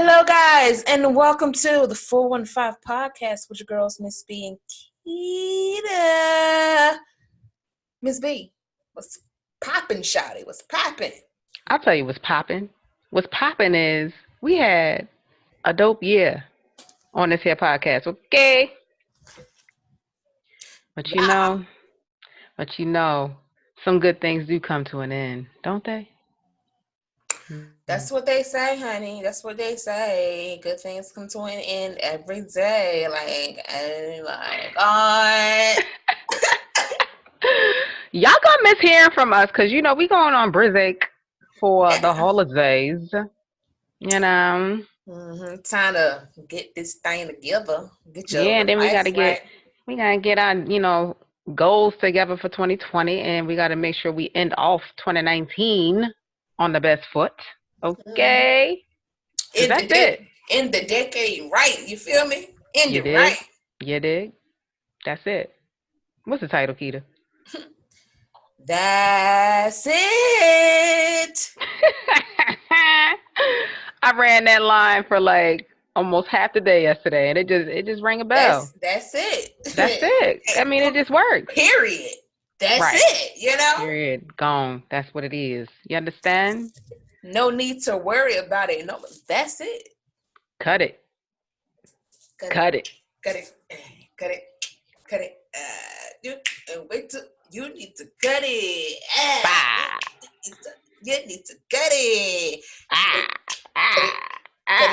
Hello, guys, and welcome to the 415 podcast with your girls, Miss B and Keita. Miss B, what's poppin', shawty? What's poppin'? I'll tell you what's popping. What's popping is we had a dope year on this here podcast, okay? But you Yeah, know, but you know, some good things do come to an end, don't they? Mm. that's what they say, honey. That's what they say. Good things come to an end every day. Like, oh my God. Y'all gonna miss hearing from us because we going on break for the Yeah. holidays. You know, Time to get this thing together. Get yeah. your And then we life gotta get right. we gotta get our goals together for 2020, and we gotta make sure we end off 2019 on the best foot. Mhm. Okay. Cause In the that's it. in the decade, right? You feel me? End You it right. dig? You dig? That's it. What's the title, Keita? That's it. I ran that line for like almost half the day yesterday, and it just rang a bell. That's it. That's it. I mean, it just works. Period. That's Right. it. Period. Gone. That's what it is. You understand? No need to worry about it. No, that's it. Cut it. Cut it. Cut it. Cut it. Cut it. Cut it. Wait till you need to cut it. Bah. You need to cut it. Ah. Cut it. Ah.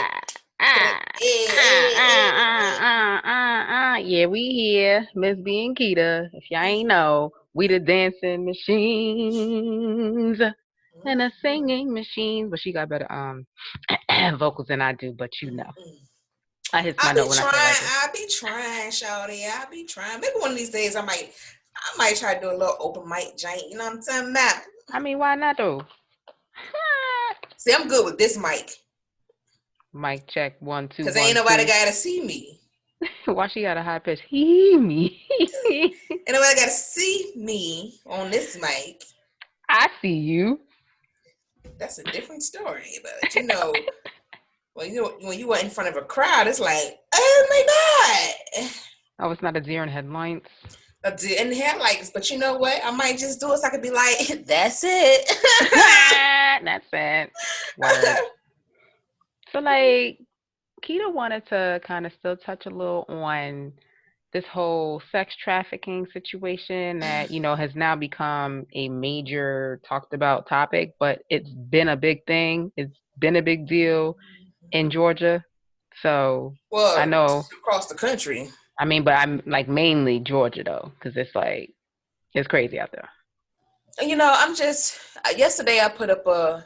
Cut it. Ah. Yeah, we here, Miss B and Keita. If y'all ain't know, we the dancing machines and the singing machines. But she got better vocals than I do. But I hit my I be note when I trying. feel like it. I be trying, shawty. I be trying. Maybe one of these days I might try to do a little open mic joint. You know what I'm talking about? I mean, why not though? See, I'm good with this mic Mic check 1 2 because ain't 1 nobody 2. gotta see me. Why she got a high pitch? Me. Ain't nobody gotta see me on this mic. I see you. That's a different story. But when you were in front of a crowd, it's like, oh my God. Oh, it's not a deer in headlights. And headlights, but you know what? I might just do it so I could be like, that's it. That's it. Word. So, like, Keita wanted to kind of still touch a little on this whole sex trafficking situation that, has now become a major talked about topic, but it's been a big thing. It's been a big deal in Georgia. So, I Well, know, across the country. I mean, but I'm like mainly Georgia though, because it's like, it's crazy out there. I'm just yesterday I put up a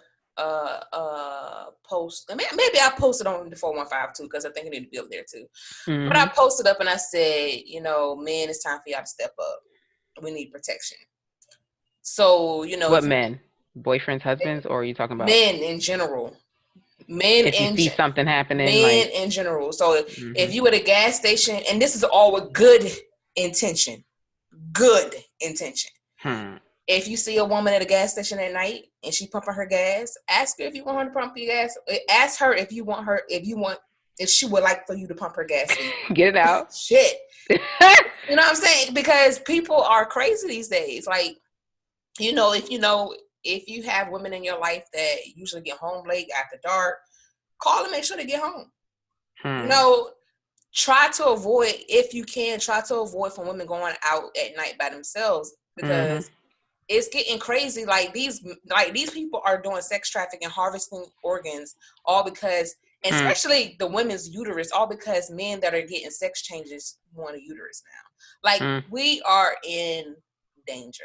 post. Maybe I posted on the 415 too because I think I need to be up there too. But I Mm-hmm. posted up and I said, men, it's time for y'all to step up. We need protection. So What men? Boyfriends, husbands, or are you talking about men in general, men if you in see something happening, men like, in general. So mm-hmm. if you at a gas station, and this is all with good intention. If you see a woman at a gas station at night and she pumping her gas, ask her if you want her to pump your gas. Ask her if she would like for you to pump her gas. Get it out. Shit. You know what I'm saying? Because people are crazy these days. Like, if you have women in your life that usually get home late after dark, call and make sure they get home. Try to avoid, if you can, from women going out at night by themselves because it's getting crazy. Like these people are doing sex trafficking, harvesting organs, all because, and especially the women's uterus, all because men that are getting sex changes want a uterus now. Like we are in danger.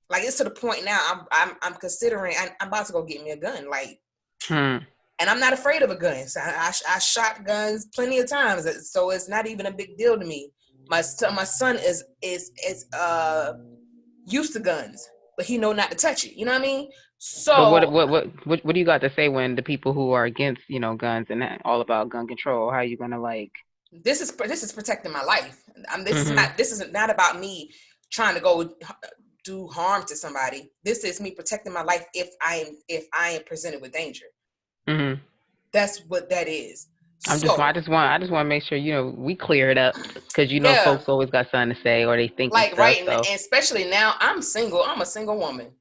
Like it's to the point now. I'm considering. I'm about to go get me a gun. Like, and I'm not afraid of a gun. So I shot guns plenty of times, so it's not even a big deal to me. My son is used to guns, but he know not to touch it. You know what I mean? So but what do you got to say when the people who are against guns and all about gun control? How are you gonna like? This is protecting my life. This is not about me trying to go do harm to somebody. This is me protecting my life if I am presented with danger. That's what that is. I So just want to make sure we clear it up because yeah, folks always got something to say or they thinking like stuff. right, and So. especially now, I'm single. I'm a single woman,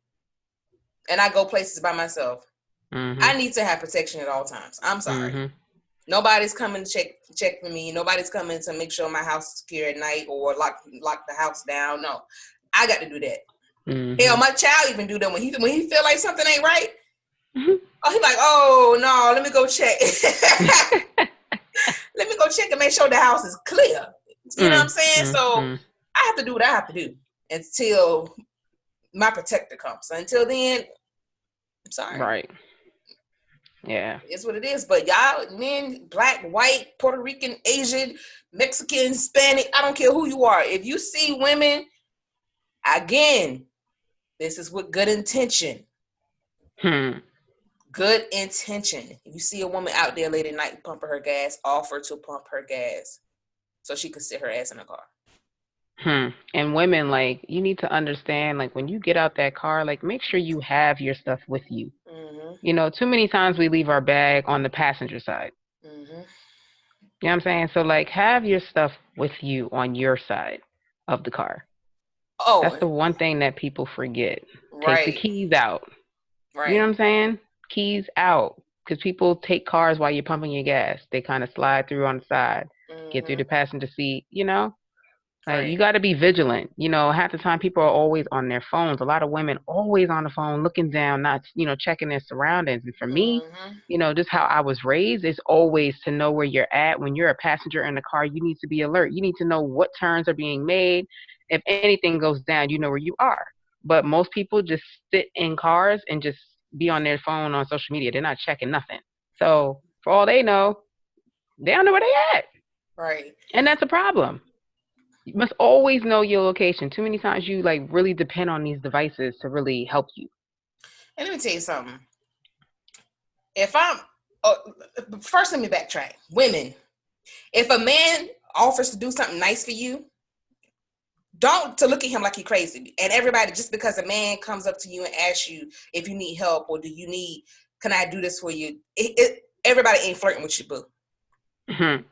and I go places by myself. I Mhm. need to have protection at all times. I'm sorry. Mhm. Nobody's coming to check for me. Nobody's coming to make sure my house is secure at night or lock the house down. No, I got to do that. Hell, Mhm. my child even do that when he feel like something ain't right. Mhm. Oh, he's like, oh no, let me go check. Let me go check and make sure the house is clear. You know what I'm saying? So Mm. I have to do what I have to do until my protector comes. So until then, I'm sorry. Right. Yeah. It's what it is. But y'all, men, black, white, Puerto Rican, Asian, Mexican, Hispanic, I don't care who you are. If you see women, again, this is with good intention. Hmm. Good intention. If you see a woman out there late at night pumping her gas, offer to pump her gas so she can sit her ass in the car. And women, like, you need to understand, like, when you get out that car, like, make sure you have your stuff with you. Mm-hmm. Too many times we leave our bag on the passenger side. Mm-hmm. You know what I'm saying? So, like, have your stuff with you on your side of the car. That's Oh, the one thing that people forget. Take the right, keys out. You know right. what I'm saying? Keys out. Because people take cars while you're pumping your gas. They kind of slide through on the side, get through Mm-hmm. the passenger seat. Like, you Right. got to be vigilant. Half the time people are always on their phones. A lot of women always on the phone, looking down, not checking their surroundings. And for me, Mm-hmm. just how I was raised is always to know where you're at. When you're a passenger in the car, you need to be alert. You need to know what turns are being made. If anything goes down, you know where you are. But most people just sit in cars and just be on their phone on social media. They're not checking nothing. So for all they know, they don't know where they at, Right. and that's a problem. You must always know your location. Too many times you like really depend on these devices to really help you. And let me tell you something. If I'm oh, first, let me backtrack. Women, if a man offers to do something nice for you, don't to look at him like you're crazy. And everybody, just because a man comes up to you and asks you if you need help or do you need, can I do this for you? Everybody ain't flirting with you, boo. Mhm.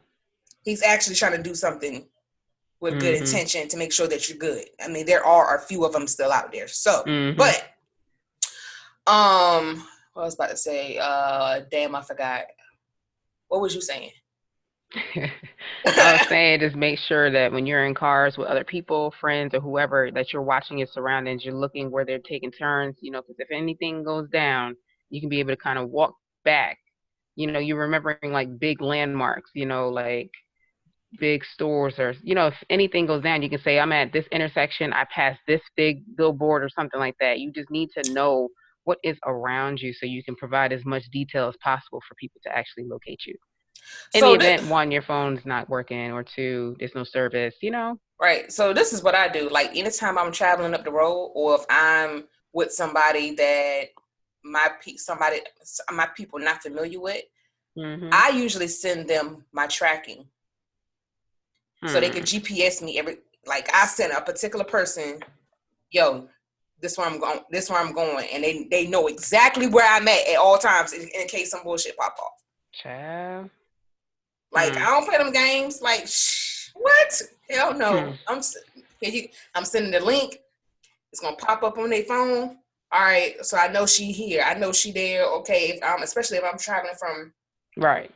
He's actually trying to do something with good Mhm. intention to make sure that you're good. I mean, there are a few of them still out there. So, Mhm. but what I was about to say, damn, I forgot. What was you saying? I was saying just make sure that when you're in cars with other people, friends, or whoever, that you're watching your surroundings. You're looking where they're taking turns. Because if anything goes down, you can be able to kind of walk back. You're remembering like big landmarks. Like big stores or if anything goes down you can say I'm at this intersection, I passed this big billboard or something like that. You just need to know what is around you so you can provide as much detail as possible for people to actually locate you in the So, event one, your phone's not working, or two, there's no service. right. So this is what I do. Like anytime I'm traveling up the road, or if I'm with somebody that somebody my people not familiar with, Mhm. I usually send them my tracking so they can Hmm. GPS me every. Like I send a particular person, yo, this where I'm going. This where I'm going, and they know exactly where I'm at all times in case some bullshit pop off. Child. Like I Hmm. don't play them games. Like what? Hell Hmm. no. I'm sending the link. It's gonna pop up on their phone. All right, so I know she here. I know she there. Okay, especially if I'm traveling Right.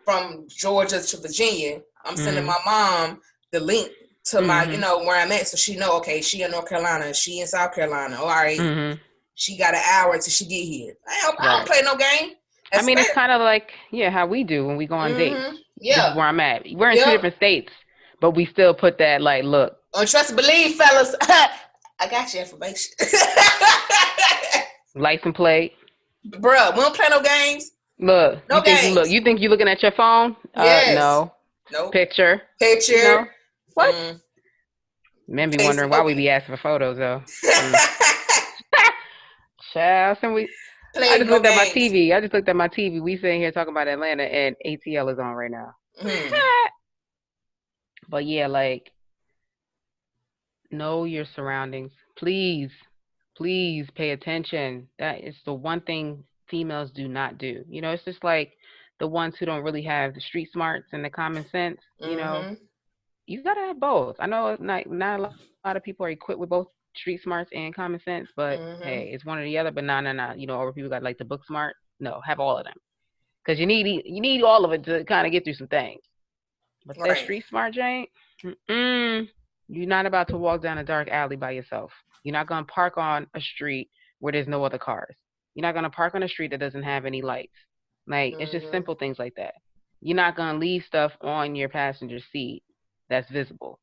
from Georgia to Virginia, I'm sending Mhm. my mom the link to my, Mhm. where I'm at, so she know. Okay, she in North Carolina. She in South Carolina. All right, Mhm. she got an hour till she get here. I don't Right. play no game. I mean, it's Especially, kind of like, yeah, how we do when we go on dates. This is yeah, where I'm at. We're in two yep. different states, but we still put that like, look, On trust and believe, fellas. I got your information. license plate. Bruh, we don't play no games. Look, No games. you think you looking at your phone? Yes. No. Nope. Picture. You Picture. know what? Mm. Men be Case wondering why we open. be asking for photos though. Mm. Child, I Playing just no looked at my games. TV. I just looked at my TV. We sitting here talking about Atlanta, and ATL is on right now. Mm. But yeah, like, know your surroundings. Please, please pay attention. That is the one thing females do not do. It's just like the ones who don't really have the street smarts and the common sense, Mm-hmm. you gotta have both. I know not a lot of people are equipped with both street smarts and common sense, but hey, it's Mm-hmm. one or the other. But nah. Or people got like the book smart. No, have all of them because you need all of it to kind of get through some things. But that Right. street smart Jane, you're not about to walk down a dark alley by yourself. You're not gonna park on a street where there's no other cars. You're not gonna park on a street that doesn't have any lights. Like it's just Mm-hmm. simple things like that. You're not gonna leave stuff on your passenger seat that's visible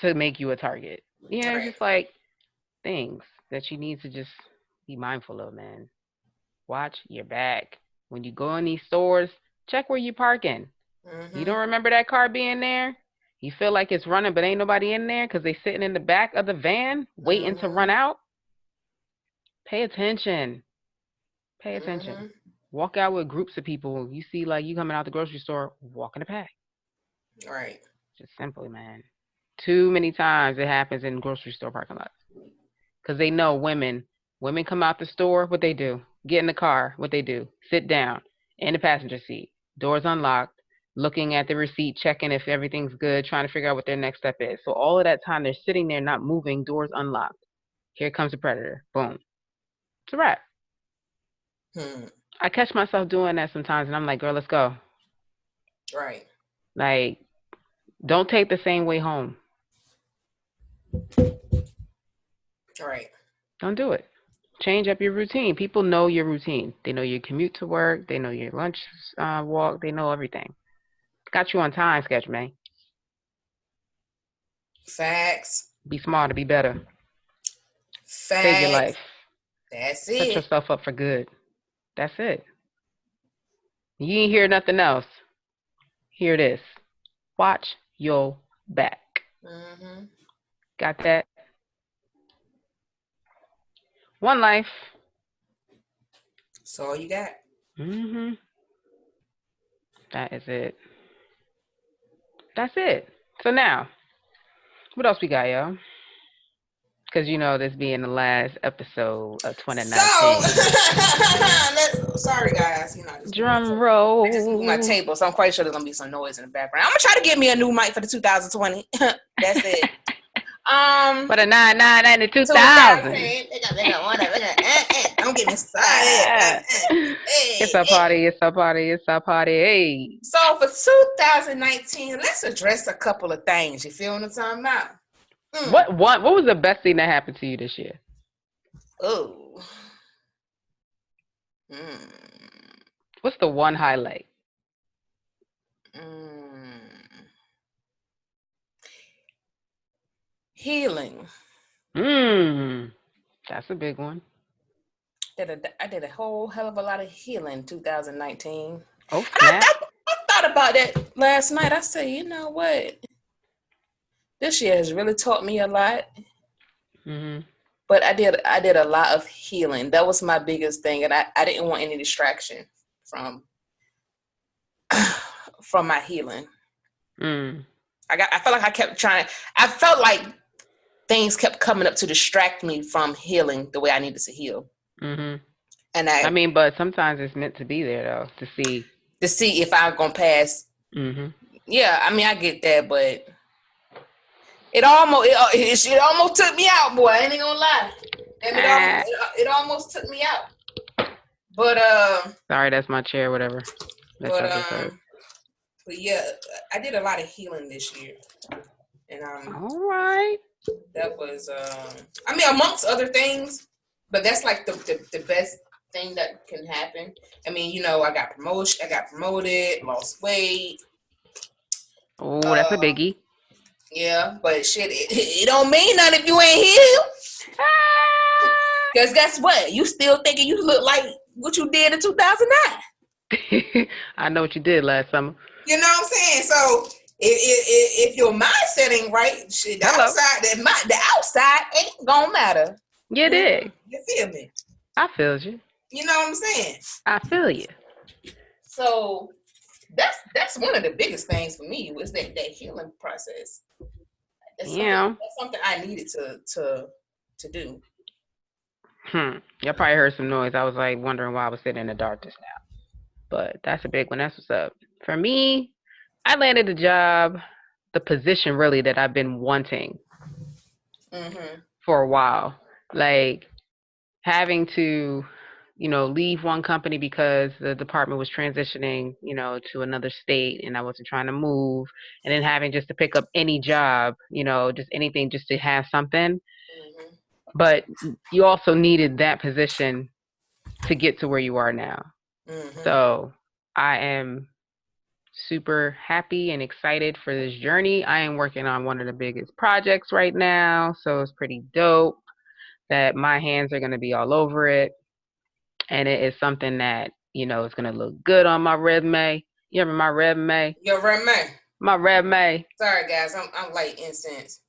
to make you a target. It's Right. just like things that you need to just be mindful of, man. Watch your back. When you go in these stores, check where you're parking. You Mm-hmm. don't remember that car being there? You feel like it's running, but ain't nobody in there because they sitting in the back of the van waiting to Mm-hmm. run out? Pay attention. Pay attention. Mm-hmm. Walk out with groups of people. You see, like you coming out the grocery store, walk in the pack. Right. Just simply, man. Too many times it happens in grocery store parking lots because they know women. Women come out the store, what they do? Get in the car, what they do? Sit down in the passenger seat, doors unlocked, looking at the receipt, checking if everything's good, trying to figure out what their next step is. So all of that time they're sitting there not moving, doors unlocked. Here comes the predator. Boom. It's a wrap. Hmm. I catch myself doing that sometimes and I'm like, girl, let's go. Right. Like, don't take the same way home. Right. Don't do it. Change up your routine. People know your routine. They know your commute to work. They know your lunch walk. They know everything. Got you on time schedule, man. Facts. Be smarter, be better. Save your Facts. life. That's Set it. yourself up for good. That's it. You ain't hear nothing else. Hear this. Watch your back. Mm-hmm. Got that? One life. That's all you got. Mm-hmm. That is it. That's it. So now, what else we got, y'all? Because this being the last episode of So, 2019. sorry guys, Drum I just moved my roll. table, so I'm quite sure there's gonna be some noise in the background. I'm gonna try to get me a new mic for the 2020. That's it. For the 99 and the 2000. 2000. Don't get me started. It's Hey, a hey. party. It's a party. It's a party. Hey. So for 2019, let's address a couple of things. You feel what I'm talking about? What was the best thing that happened to you this year? Oh. Mm. What's the one highlight? Mm. Healing. That's a big one. I did a whole hell of a lot of healing in 2019. And Oh, snap. I thought about that last night. I said, you know what? This year has really taught me a lot. Mm-hmm. But I did a lot of healing. That was my biggest thing. And I didn't want any distraction from from my healing. I felt like I felt like things kept coming up to distract me from healing the way I needed to heal. Mm-hmm. And but sometimes it's meant to be there though to see if I'm gonna pass. Mm-hmm. Yeah, I mean I get that, but it almost took me out, boy. I ain't gonna lie. It almost took me out. But sorry, that's my chair. Whatever. That but y'all just heard. but yeah, I did a lot of healing this year, and all right. That was I mean amongst other things, but that's like the best thing that can happen. I mean, I got promoted, lost weight. Oh, that's a biggie. Yeah, but shit, it don't mean nothing if you ain't healed. Because guess what? You still thinking you look like what you did in 2009. I know what you did last summer. You know what I'm saying? So if your mindset ain't right, shit, the outside ain't gonna matter. You did. You feel me? I feel you. You know what I'm saying? I feel you. So that's one of the biggest things for me was that healing process. That's something I needed to do. Y'all probably heard some noise. I was like wondering why I was sitting in the dark just now. But that's a big one. That's what's up. For me, I landed a job, the position really that I've been wanting for a while. Like having to, leave one company because the department was transitioning, to another state and I wasn't trying to move. And then having just to pick up any job, just anything just to have something. But you also needed that position to get to where you are now. So I am super happy and excited for this journey. I am working on one of the biggest projects right now, so it's pretty dope that my hands are going to be all over it. And it is something that, is going to look good on my resume. You remember my resume? Your resume. My resume. Sorry, guys. I'm like incense.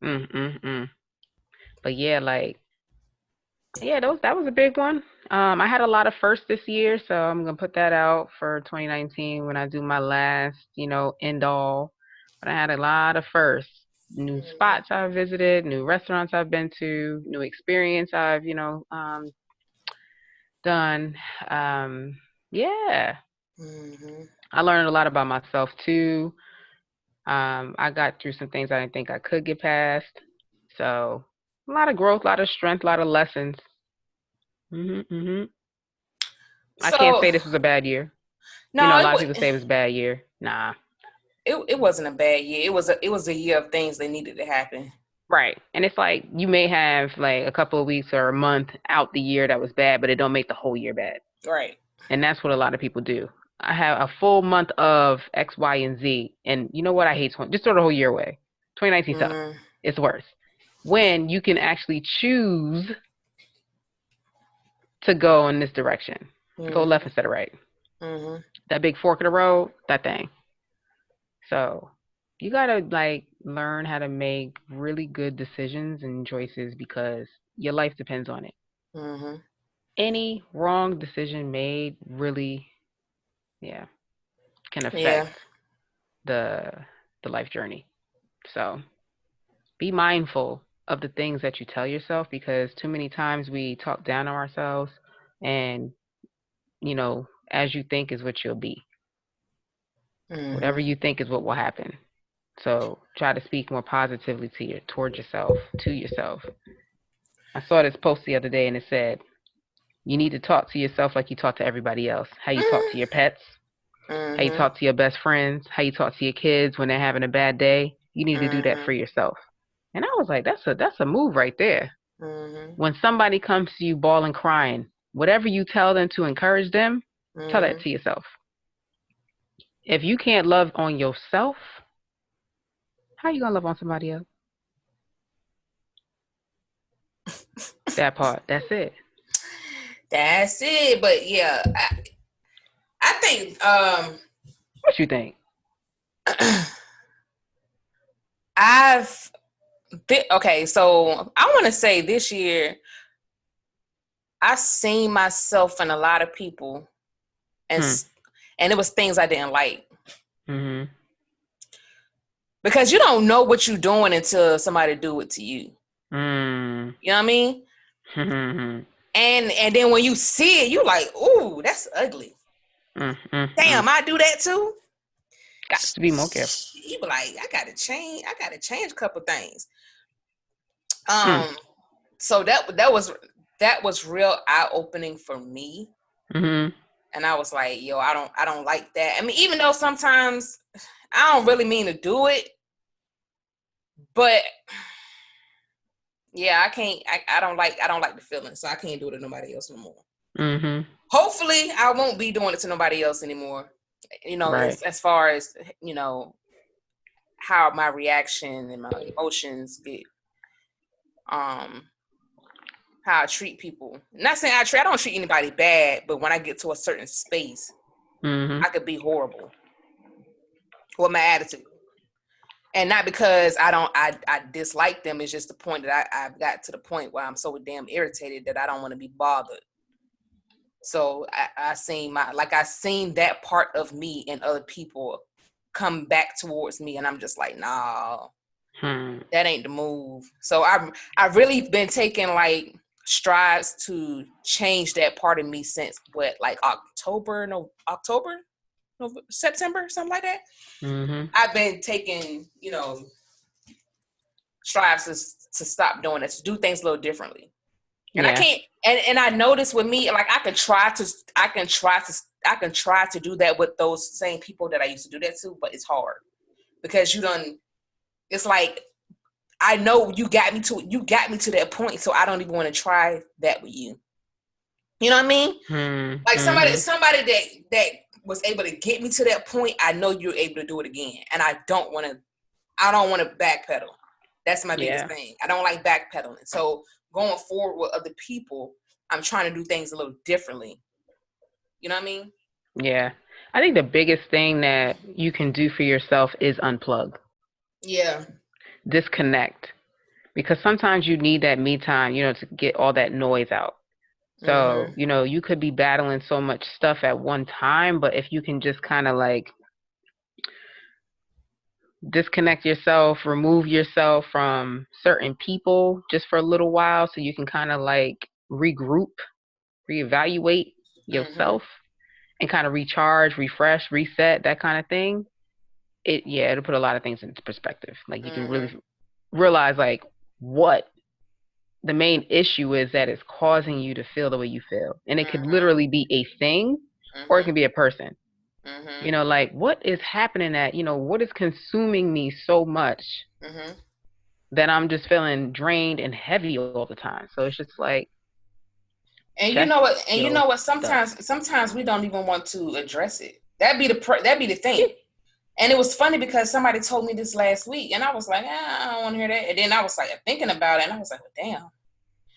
But yeah, that was a big one. I had a lot of firsts this year, so I'm gonna put that out for 2019 when I do my last, end all. But I had a lot of firsts, new spots I've visited, new restaurants I've been to, new experience I've, done. Yeah, I learned a lot about myself too. I got through some things I didn't think I could get past. So a lot of growth, a lot of strength, a lot of lessons. I can't say this was a bad year. No, a lot of people say it was a bad year. Nah. It wasn't a bad year. It was a year of things that needed to happen. Right. And it's like you may have like a couple of weeks or a month out the year that was bad, but it don't make the whole year bad. Right. And that's what a lot of people do. I have a full month of X, Y, and Z. And you know what? I hate just throw the whole year away. 2019 sucks. It's worse. When you can actually choose to go in this direction. Go left instead of right. That big fork in the road, that thing. So you gotta learn how to make really good decisions and choices because your life depends on it. Any wrong decision made really, can affect the life journey. So be mindful of the things that you tell yourself because too many times we talk down on ourselves and as you think is what you'll be. Whatever you think is what will happen. So try to speak more positively towards yourself, to yourself. I saw this post the other day and it said, you need to talk to yourself like you talk to everybody else. How you talk to your pets, how you talk to your best friends, how you talk to your kids when they're having a bad day. You need to do that for yourself. And I was like, that's a move right there. When somebody comes to you bawling, crying, whatever you tell them to encourage them, tell that to yourself. If you can't love on yourself, how you gonna love on somebody else? That part. That's it. That's it. But yeah, I think. What you think? Okay. So I want to say this year, I seen myself in a lot of people, and it was things I didn't like. Because you don't know what you're doing until somebody do it to you. You know what I mean? And then when you see it, you like, ooh, that's ugly. Damn, I do that too. Got to be more careful. You be like, I gotta change a couple things. So that was real eye opening for me. And I was like, yo, I don't like that. I mean, even though sometimes I don't really mean to do it, but yeah, I can't. I don't like the feeling, so I can't do it to nobody else no more. Hopefully, I won't be doing it to nobody else anymore. Right. as far as how my reaction and my emotions get, how I treat people. Not saying I don't treat anybody bad, but when I get to a certain space, I could be horrible with my attitude. And not because I dislike them. It's just the point that I've got to the point where I'm so damn irritated that I don't want to be bothered. So I seen that part of me and other people come back towards me, and I'm just like, nah, that ain't the move. So I've really been taking strives to change that part of me since like September, something like that. I've been taking, strives to stop doing it, to do things a little differently. And I can't, and I notice with me, like I can try to do that with those same people that I used to do that to, but it's hard because it's like, I know you got me to that point, so I don't even want to try that with you. You know what I mean? Like somebody that was able to get me to that point, I know you're able to do it again, and I don't want to backpedal. That's my biggest thing. I don't like backpedaling. So going forward with other people, I'm trying to do things a little differently. You know what I mean? Yeah. I think the biggest thing that you can do for yourself is unplug. Yeah. Disconnect. Because sometimes you need that me time, to get all that noise out. So, you could be battling so much stuff at one time, but if you can just kind of like disconnect yourself, remove yourself from certain people just for a little while so you can kind of like regroup, reevaluate yourself and kind of recharge, refresh, reset, that kind of thing. It'll put a lot of things into perspective. Like you can really realize like what the main issue is that is causing you to feel the way you feel. And it could literally be a thing or it can be a person. Like what is happening what is consuming me so much that I'm just feeling drained and heavy all the time. So it's just like, and you know what, sometimes we don't even want to address it. That'd be the thing. And it was funny because somebody told me this last week and I was like, I don't want to hear that. And then I was like thinking about it and I was like, well,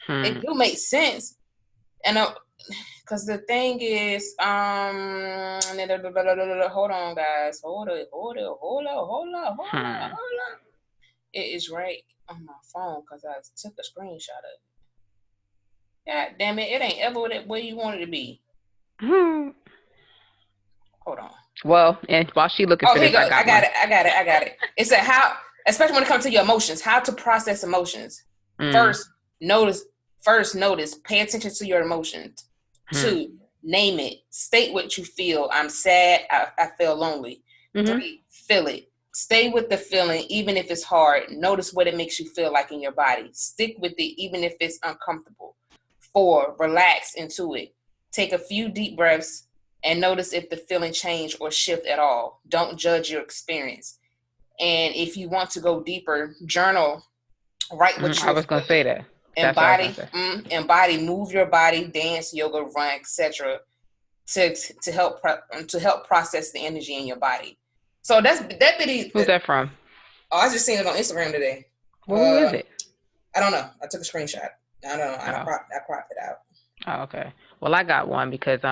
damn, it do make sense. And because the thing is, hold on, guys, hold on. It is right on my phone because I took a screenshot of it. God damn it! It ain't ever where you want it to be. Hold on. Well, and while she looking for this, I got it. It said how, especially when it comes to your emotions, how to process emotions. First, notice. Pay attention to your emotions. 2, name it. State what you feel. I'm sad. I feel lonely. 3, feel it. Stay with the feeling, even if it's hard. Notice what it makes you feel like in your body. Stick with it, even if it's uncomfortable. 4, relax into it. Take a few deep breaths and notice if the feeling change or shift at all. Don't judge your experience. And if you want to go deeper, journal. Write what you. I was gonna say that. Embody, move your body, dance, yoga, run, etc. to help process the energy in your body. So that's that video. Who's that from? Oh, I just seen it on Instagram today. Well, who is it? I don't know. I took a screenshot. I don't know. I cropped it out. Oh, okay. Well, I got one because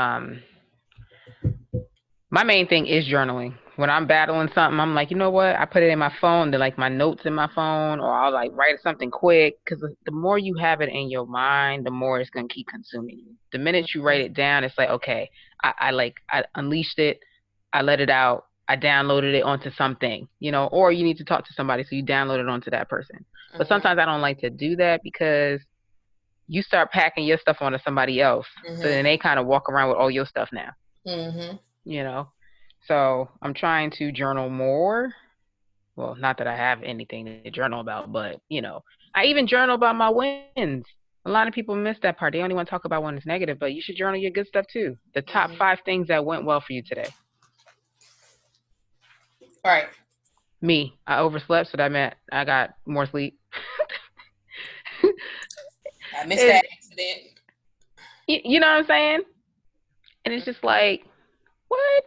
my main thing is journaling. When I'm battling something, I'm like, you know what? I put it in my phone, to like my notes in my phone, or I'll like write something quick. Because the more you have it in your mind, the more it's gonna keep consuming you. The minute you write it down, it's like, okay, I unleashed it, I let it out, I downloaded it onto something, or you need to talk to somebody, so you download it onto that person. But sometimes I don't like to do that because you start packing your stuff onto somebody else, so then they kind of walk around with all your stuff now. So I'm trying to journal more. Well, not that I have anything to journal about, but I even journal about my wins. A lot of people miss that part. They only want to talk about when it's negative, but you should journal your good stuff too. The top 5 things that went well for you today. All right. Me, I overslept, so that meant I got more sleep. I missed that accident. You know what I'm saying? And it's just like, what?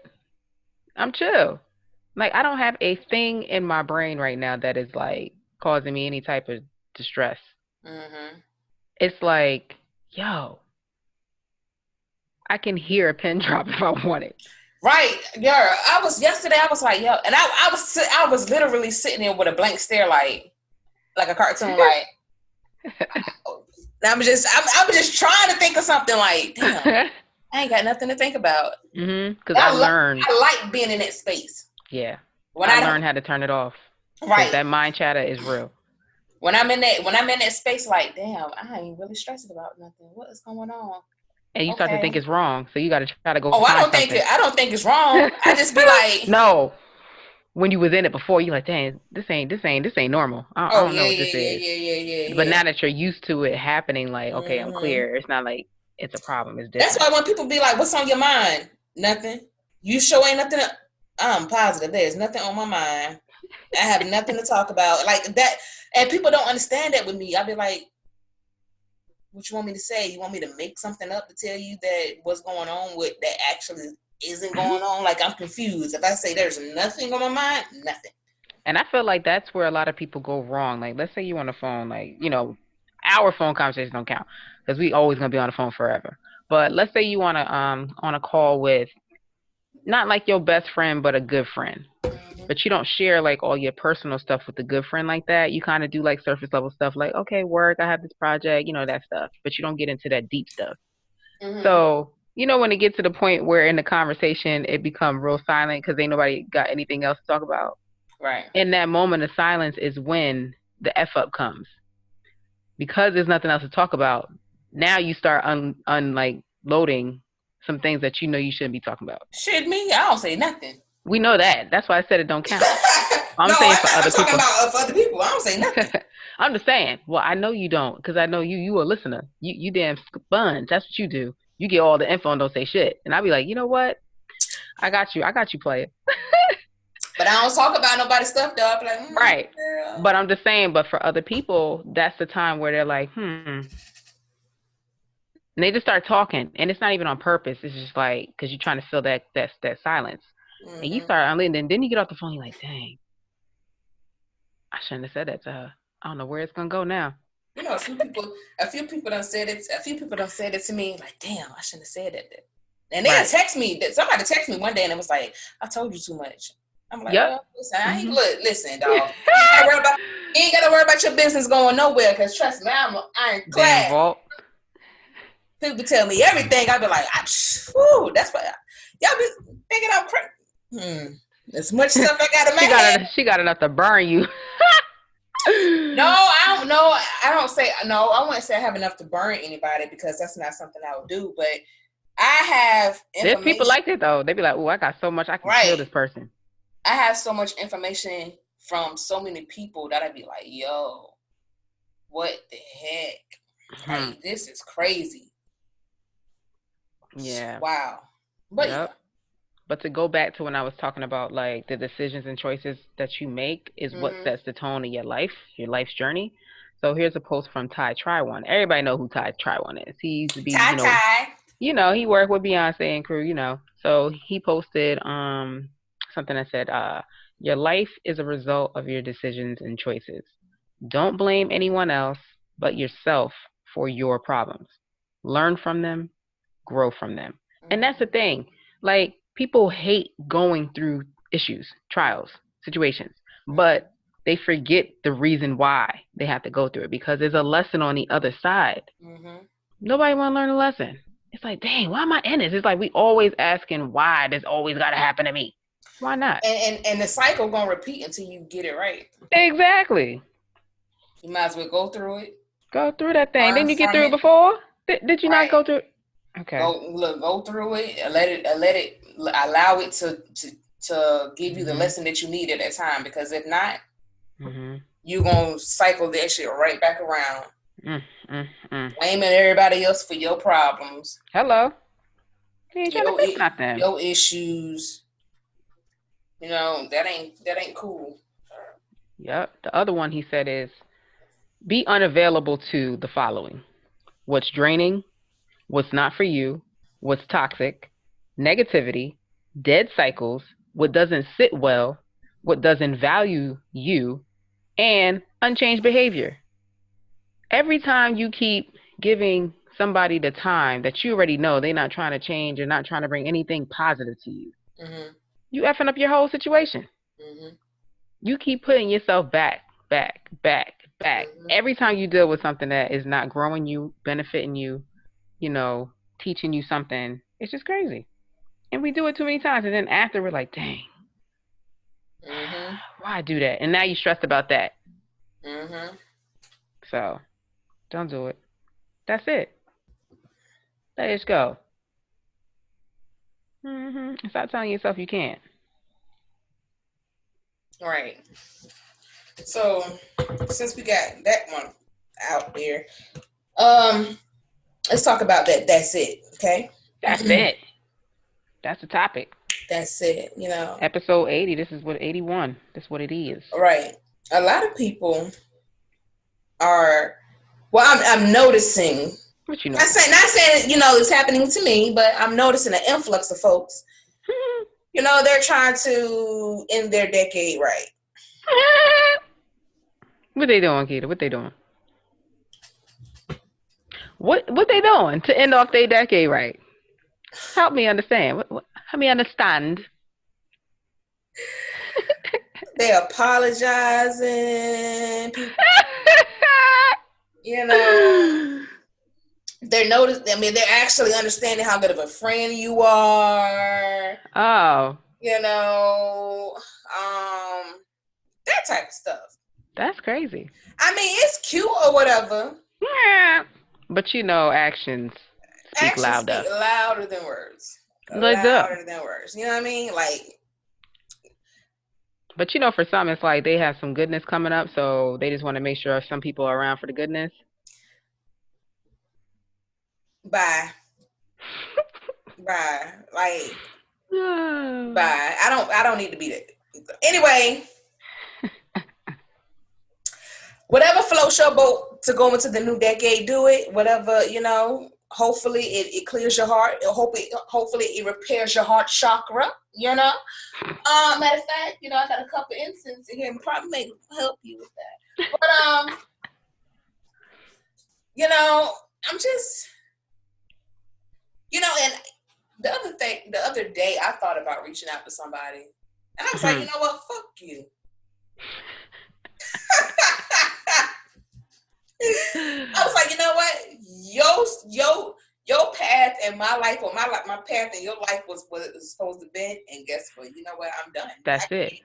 I'm chill. Like, I don't have a thing in my brain right now that is like causing me any type of distress. It's like, yo, I can hear a pin drop if I want it. Right, yeah. Yesterday I was like, yo, and I was literally sitting there with a blank stare, like a cartoon, like. I'm just trying to think of something like, damn, I ain't got nothing to think about. Because I learned. I like being in that space. Yeah. When I learned how to turn it off. Right. That mind chatter is real. when I'm in that space, like, damn, I ain't really stressing about nothing. What is going on? And you start to think Okay. it's wrong, so you got to try to go Oh, find something. I don't think it's wrong. I just be like, No, when you was in it before, you like, dang, this ain't normal. I oh don't yeah, know what yeah, this yeah, is. yeah, yeah, But yeah, now that you're used to it happening, like, okay, I'm yeah. clear. It's not like it's a problem. It's That's different. why when people be like, "What's on your mind?" Nothing. You sure ain't nothing. I'm positive. There's nothing on my mind. I have nothing to talk about like that, and people don't understand that with me. I'll be like, "What you want me to say? You want me to make something up to tell you that what's going on with that actually isn't going on? Like I'm confused. If I say there's nothing on my mind, nothing." And I feel like that's where a lot of people go wrong. Like, let's say you on the phone, like, our phone conversations don't count because we always gonna be on the phone forever. But let's say you on a call with not like your best friend, but a good friend. But you don't share like all your personal stuff with the good friend like that. You kind of do like surface level stuff, like, okay, work, I have this project, that stuff. But you don't get into that deep stuff. Mm-hmm. So when it gets to the point where in the conversation it become real silent because ain't nobody got anything else to talk about. Right. In that moment of silence is when the f up comes because there's nothing else to talk about. Now you start like loading some things that you shouldn't be talking about. Shit, me, I don't say nothing. We know that. That's why I said it don't count. No, I'm saying for I'm other talking people. about for other people. I don't say nothing. I'm just saying. Well, I know you don't because I know you a listener. You damn sponge. That's what you do. You get all the info and don't say shit. And I'll be like, you know what? I got you, player. But I don't talk about nobody's stuff though. I'm like, Right. girl. But I'm just saying, but for other people, that's the time where they're like, and they just start talking, and it's not even on purpose. It's just like because you're trying to fill that silence, and you start unleashing. And then you get off the phone, you're like, dang, I shouldn't have said that to her. I don't know where it's gonna go now. You know, a few people done said it. A few people done said it to me. Like, damn, I shouldn't have said that. And they text me. Somebody texted me one day, and it was like, I told you too much. I'm like, Yep. well, listen, I ain't listen, dog. You ain't gotta worry about your business going nowhere. Cause trust me, I'm ironclad. Damn vault. People tell me everything. I be like, whew, that's what y'all be thinking I'm crazy. As much stuff I got in my head. She got enough to burn you. No, I don't know. I don't say no. I wouldn't say I have enough to burn anybody because that's not something I would do. But I have information. There's people like that though. They be like, "Oh, I got so much, I can kill this person." I have so much information from so many people that I'd be like, "Yo, what the heck? Like, this is crazy." Yeah. Wow. But yeah. But to go back to when I was talking about like the decisions and choices that you make is what sets the tone of your life's journey. So here's a post from Ty Tryone. Everybody know who Ty Tryone is. He used to be, he worked with Beyonce and crew, So he posted something that said, your life is a result of your decisions and choices. Don't blame anyone else but yourself for your problems. Learn from them, grow from them. And that's the thing. Like, people hate going through issues, trials, situations, but they forget the reason why they have to go through it because there's a lesson on the other side. Nobody want to learn a lesson. It's like, dang, why am I in this? It's like we always asking why this always got to happen to me. Why not? And the cycle gonna repeat until you get it right. Exactly. You might as well go through it. Go through that thing. Didn't you get through it before? Did you not go through it? Okay. Go through it. Allow it to give you the lesson that you need at that time. Because if not, you're gonna cycle that shit right back around. Blaming everybody else for your problems. Hello. You ain't trying to fix nothing. Your issues. That ain't cool. Yep. The other one he said is be unavailable to the following: what's draining, what's not for you, what's toxic, negativity, dead cycles, what doesn't sit well, what doesn't value you, and unchanged behavior. Every time you keep giving somebody the time that you already know they're not trying to change or not trying to bring anything positive to you, you effing up your whole situation. You keep putting yourself back. Every time you deal with something that is not growing you, benefiting you, teaching you something, it's just crazy. And we do it too many times. And then after, we're like, dang, why do that? And now you're stressed about that. So don't do it. That's it. Let it go. Stop telling yourself you can't. Right. So since we got that one out there, let's talk about that. That's it. Okay. That's it. That's the topic. That's it. Episode 80. This is what 81. This is what it is. Right. A lot of people are. Well, I'm noticing. What you know? Not saying it's happening to me, but I'm noticing an influx of folks. They're trying to end their decade right. What they doing, Keita? What they doing? What they doing to end off their decade right? Help me understand. Help me understand. They apologizing. They're actually understanding how good of a friend you are. Oh. That type of stuff. That's crazy. I mean, it's cute or whatever. Yeah. But actions speak louder. Speak louder than words. Louder than words. You know what I mean? Like. But for some, it's like they have some goodness coming up, so they just want to make sure some people are around for the goodness. Bye. Bye. Like. Bye. I don't need to be there. Anyway. Whatever floats your boat to go into the new decade, do it. Whatever, hopefully it clears your heart. Hopefully it repairs your heart chakra, Matter of fact, I got a couple instances here and probably may help you with that. But I'm just and the other day I thought about reaching out to somebody. And I was like, you know what? Fuck you. I was like, you know what? Your path and my life, or my path and your life was what it was supposed to be. And guess what? You know what? I'm done. That's it.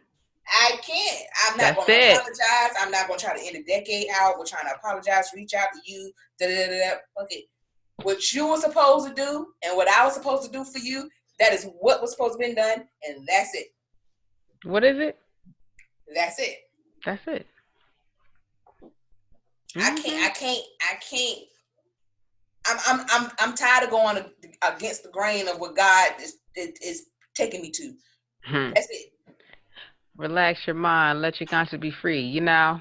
I can't. I'm not going to apologize. I'm not going to try to end a decade out. We're trying to apologize, reach out to you. Fuck it. What you were supposed to do and what I was supposed to do for you, that is what was supposed to be done. And that's it. What is it? That's it. That's it. I can't. I'm tired of going against the grain of what God is taking me to. That's it. Relax your mind. Let your conscience be free. That's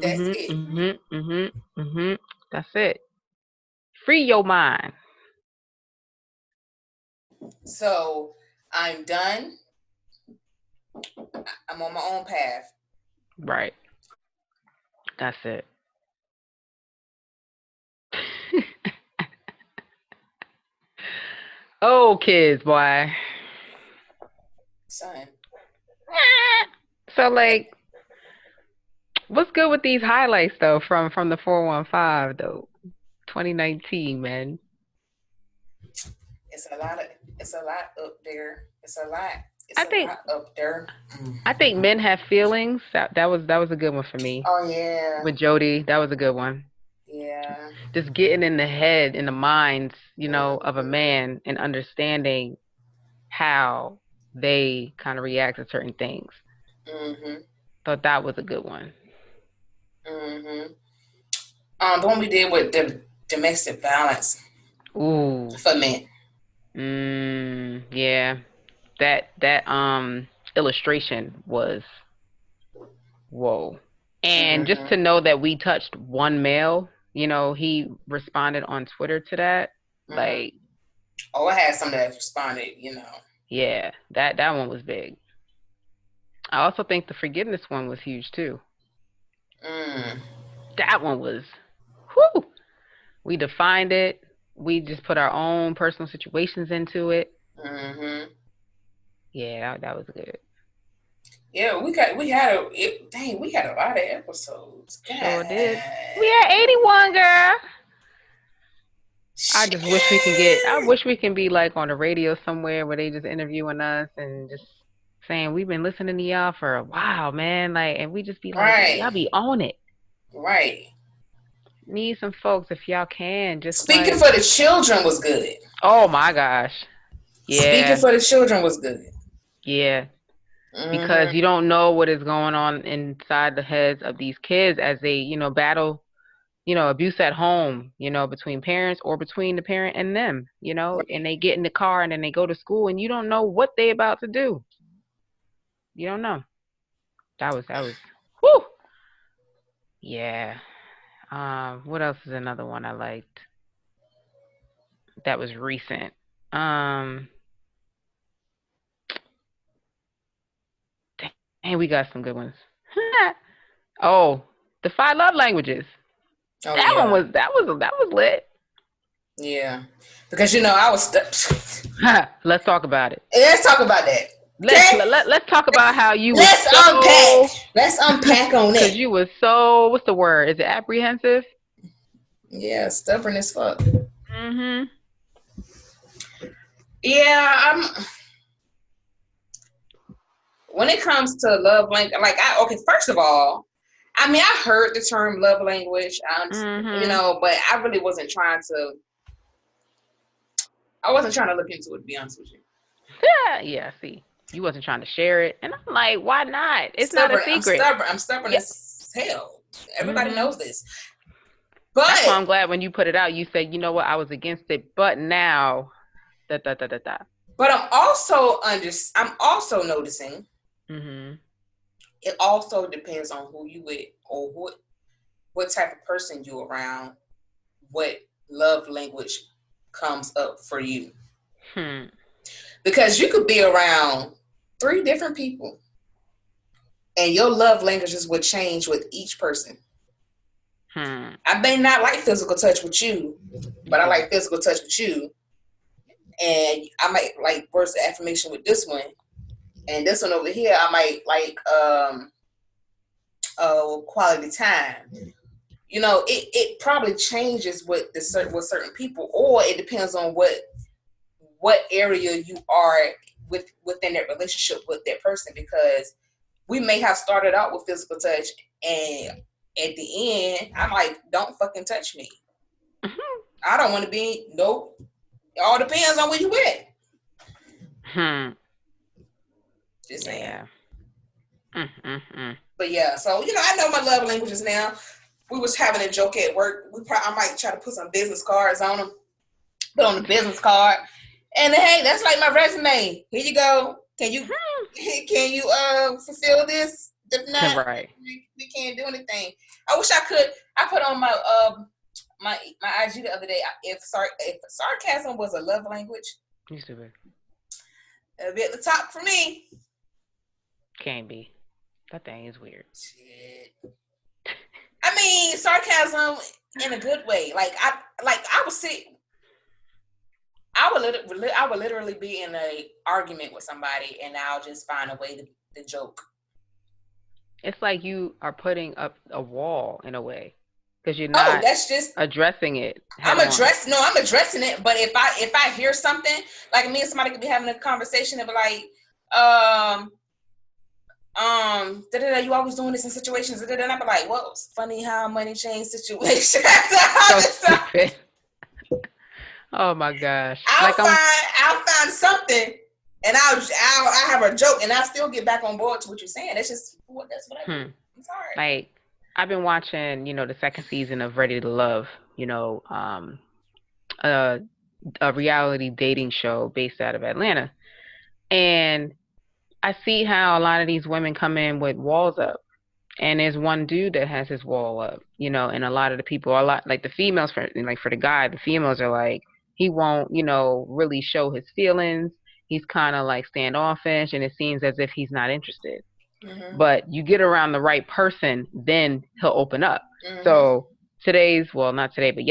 it. That's it. Free your mind. So I'm done. I'm on my own path. Right. That's it. Oh, kids, boy. Son. So, what's good with these highlights though from the 415 though? 2019, man. It's a lot up there. It's a lot. Lot up there. I think Men Have Feelings. That was a good one for me. Oh yeah. With Jody, that was a good one. Yeah. Just getting in the head, in the minds, of a man and understanding how they kind of react to certain things. Thought that was a good one. The one we did with the domestic violence. Ooh. For men. Yeah. That illustration was whoa. And just to know that we touched one male, he responded on Twitter to that. Like, oh, I had some that responded, Yeah, that one was big. I also think the forgiveness one was huge too. That one was, whoo. We defined it. We just put our own personal situations into it. Yeah, that was good. Yeah, we had a lot of episodes. God. Sure did. We had 81, girl. I just wish we can be like on the radio somewhere where they just interviewing us and just saying we've been listening to y'all for a while, man. Like, and we just be like, y'all be on it. Right. need some folks, if y'all can, just Speaking like, for the children was good. oh my gosh. Speaking Yeah. for the children was good. Yeah. Because Mm-hmm. you don't know what is going on inside the heads of these kids as they, battle, abuse at home, between parents or between the parent and them, and Right. they get in the car and then they go to school and you don't know what they about to do. You don't know. That was whew. Yeah. What else is another one I liked that was recent? Um, Dang, we got some good ones. Oh, the five love languages. Oh That one yeah. was lit. Yeah. Because I was. Let's talk about it. Let's talk about that. Let's Okay. let, let's talk about how you was Let's unpack. so Let's unpack on because it. you was so what's the word? Is it apprehensive? Yeah, stubborn as fuck. Mhm. Yeah, when it comes to love language, like okay, first of all, I mean, I heard the term love language, Mhm. but I really wasn't trying to. I wasn't trying to look into it, to be honest with you. Yeah, yeah. See, you wasn't trying to share it, and I'm like, why not? It's not a Stubborn. I'm secret. stubborn. I'm stubborn Yeah. as hell. Everybody Mhm. knows this. That's why But I'm glad when you put it out, you said, you know what, I was against it, but now, da da da da da. I'm also noticing Mhm. it also depends on who you with or what type of person you around, what love language comes up for you. Hmm. Because you could be around 3 different people and your love languages would change with each person. Hmm. I may not like physical touch with you, You but I feel me? like physical touch with you. And I might like words of affirmation with this one. And this one over here, I might like quality time. It probably changes with certain people, or it depends on what area you are within that relationship with that person, because we may have started out with physical touch and at the end I'm like, don't fucking touch me. I don't want to be, nope. It all depends on where you at. Hmm. Just saying. Yeah. Mm. But yeah, so I know my love languages now. We was having a joke at work. I might try to put some business cards on them. Put on the business card. And hey, that's like my resume. Here you go. Can you fulfill this? If not, Right. we can't do anything. I wish I could. I put on my IG the other day. If sarcasm was a love language, You stupid. it'd be at the top for me. Can't be. That thing is weird. Shit. I mean, sarcasm in a good way. I would sit. I would literally be in a argument with somebody, and I'll just find a way to joke. It's like you are putting up a wall in a way because you're Oh, not that's just addressing it head on. I'm addressing it. But if I hear something, like me and somebody could be having a conversation and be like, da da da, you always doing this in situations, da da da. And I be like, well, it's funny how money change situations. So stupid. Oh my gosh. I'll Like I'm find something, and I'll have a joke, and I'll still get back on board to what you're saying. That's what I do. I'm sorry. like I've been watching, the second season of Ready to Love, a reality dating show based out of Atlanta. And I see how a lot of these women come in with walls up. And there's one dude that has his wall up, and a lot of the people are like the females for the guy, the females are like, he won't, really show his feelings. He's kind of like standoffish and it seems as if he's not interested. Mm-hmm. But you get around the right person, then he'll open up. Mm-hmm. So not today, but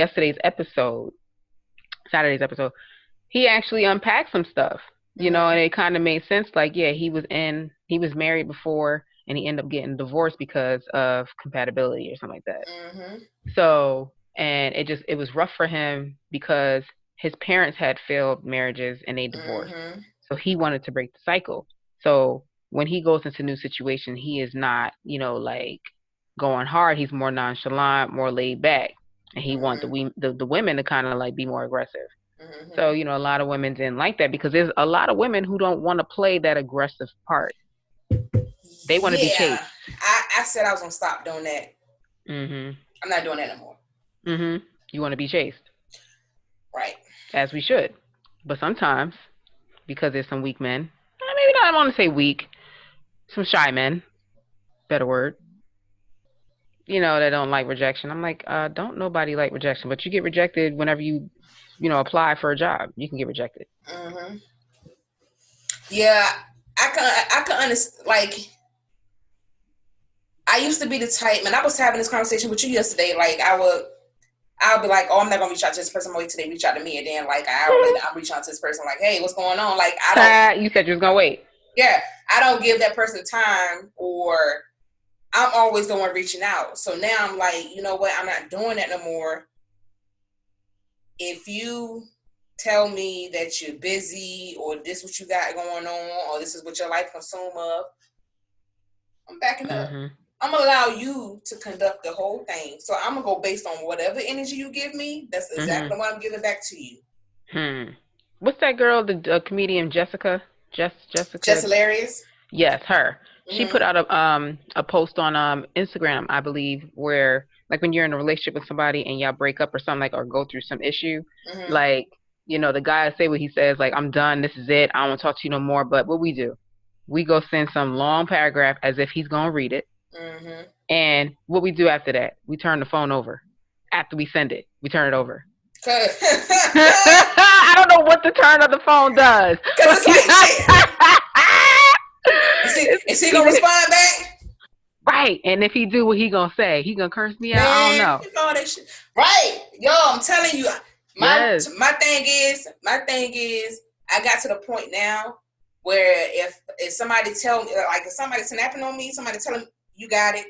Saturday's episode, he actually unpacked some stuff, Mm-hmm. and it kind of made sense. Like, yeah, he was married before and he ended up getting divorced because of compatibility or something like that. Mm-hmm. So, and it was rough for him because his parents had failed marriages and they divorced. Mm-hmm. So he wanted to break the cycle. So when he goes into new situations, he is not, like going hard. He's more nonchalant, more laid back. and he want Mm-hmm. the women to kind of like be more aggressive. So, Mm-hmm. you know, a lot of women didn't like that because there's a lot of women who don't want to play that aggressive part. They want to be Yeah, chased. I said I was gonna stop doing that. Mhm. I'm not doing that no more. Mhm. You want to be chased, Right. as we should. But sometimes, because there's some weak men, maybe not. I want to say weak. Some shy men. Better word. You know, that don't like rejection. I'm like, don't nobody like rejection, but you get rejected whenever you know, apply for a job. You can get rejected. Mm-hmm. Yeah, I can understand. Like, I used to be the type, and I was having this conversation with you yesterday. Like, I'll be like, oh, I'm not gonna reach out to this person. I'm gonna wait till they reach out to me, and then like an hour later, I'm reaching out to this person. Like, hey, what's going on? Like, I don't. You said you was gonna wait. Yeah, I don't give that person time, or I'm always the one reaching out. So now I'm like, you know what? I'm not doing that no more. If you tell me that you're busy, or this what you got going on, or this is what your life consume of, I'm backing up. Mhm. I'm gonna allow you to conduct the whole thing. So I'm gonna go based on whatever energy you give me. That's Mhm. exactly what I'm giving back to you. What's that girl? The comedian Jessica. Just Jessica. hilarious. Yes, her. She put Mm-hmm. out a post on Instagram, I believe, where like when you're in a relationship with somebody and y'all break up or something like or go through some issue, Mm-hmm. like, you know, the guy say what he says, like, I'm done, this is it, I don't want to talk to you no more. But what we do, we go send some long paragraph as if he's gonna read it. Mm-hmm. And what we do after that, we turn the phone over. After we send it, we turn it over. Cause I don't know what the turn of the phone does. it's like shit. Is he gonna Even respond back? right, and if he do, what he gonna say? He gonna curse me out? I don't Man, know. all that shit. Right. Yo, I'm telling you, my Yes. my thing is, I got to the point now where if somebody tell me, like if somebody snapping on me, somebody telling me you got it,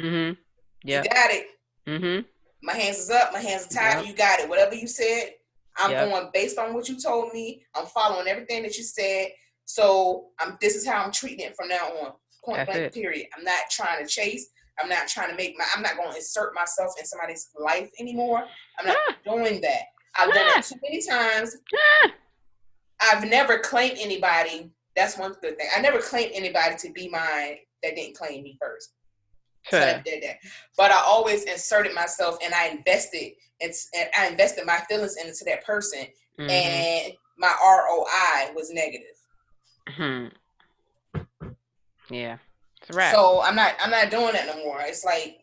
Mhm. you Yep. got it. Mhm. My hands is up, my hands are tied, Yep. you got it. Whatever you said, I'm Yep. going based on what you told me. I'm following everything that you said. So this is how I'm treating it from now on. Point That's blank, it. period. I'm not trying to chase. I'm not trying to I'm not going to insert myself in somebody's life anymore. I'm not Ah, doing that. I've done it ah, too many times. ah. I've never claimed anybody. That's one good thing. I never claimed anybody to be mine that didn't claim me first. So I never Sure. did that. But I always inserted myself and I invested my feelings into that person, Mhm. and my ROI was negative. Mhm. Yeah. It's a wrap. So I'm not doing that no more. It's like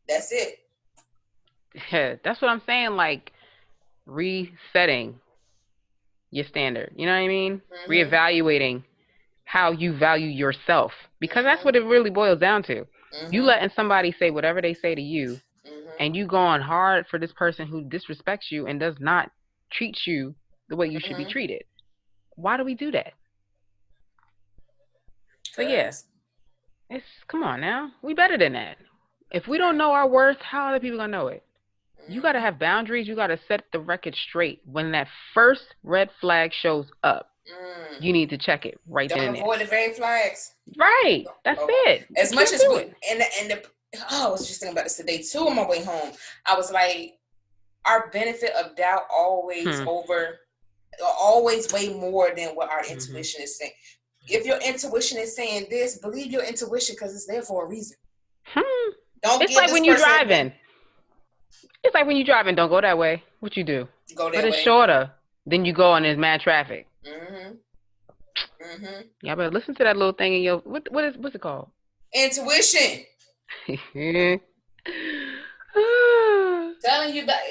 that's it. Yeah, that's what I'm saying. Like resetting your standard. You know what I mean? Mhm. Reevaluating how you value yourself because that's Mhm. what it really boils down to. You Mhm. letting somebody say whatever they say to you, Mhm. and you going hard for this person who disrespects you and does not treat you the way you should be Mhm. treated. Why do we do that? So yeah, Cause it's come on now. We better than that. If we don't know our worth, how are other people gonna know it? You gotta mhm. have boundaries. You gotta set the record straight. When that first red flag shows up, Mm. you need to check it right then Don't and there. avoid the very flags. Right. That's Oh, it. You as much can't as do we it. and the oh, I was just thinking about this today too on my way home. I was like, our benefit of doubt Hmm. always way more than what our Mhm. intuition is saying. If your intuition is saying this, believe your intuition because it's there for a reason. Hmm. Don't It's give like this when you person driving. It's like when you driving. Don't go that way. What you do? go But that it's way. shorter. Then you go and there's mad traffic. Mm-hmm. Mm-hmm. Y'all better listen to that little thing in your what's it called? Intuition. Telling you that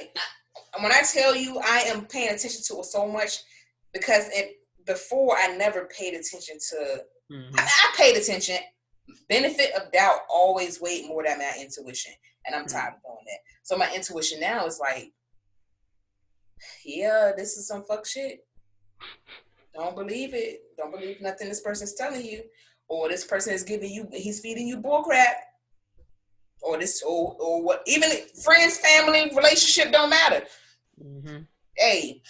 when I tell you I am paying attention to it so much because before I never paid attention to Mhm. I paid attention. Benefit of doubt always weighed more than my intuition. And I'm Mhm. tired of doing that. So my intuition now is like, yeah, this is some fuck shit. Don't believe it. Don't believe nothing this person's telling you. Or this person is he's feeding you bull crap. Or what, even friends, family, relationship don't matter. Mhm. Hey,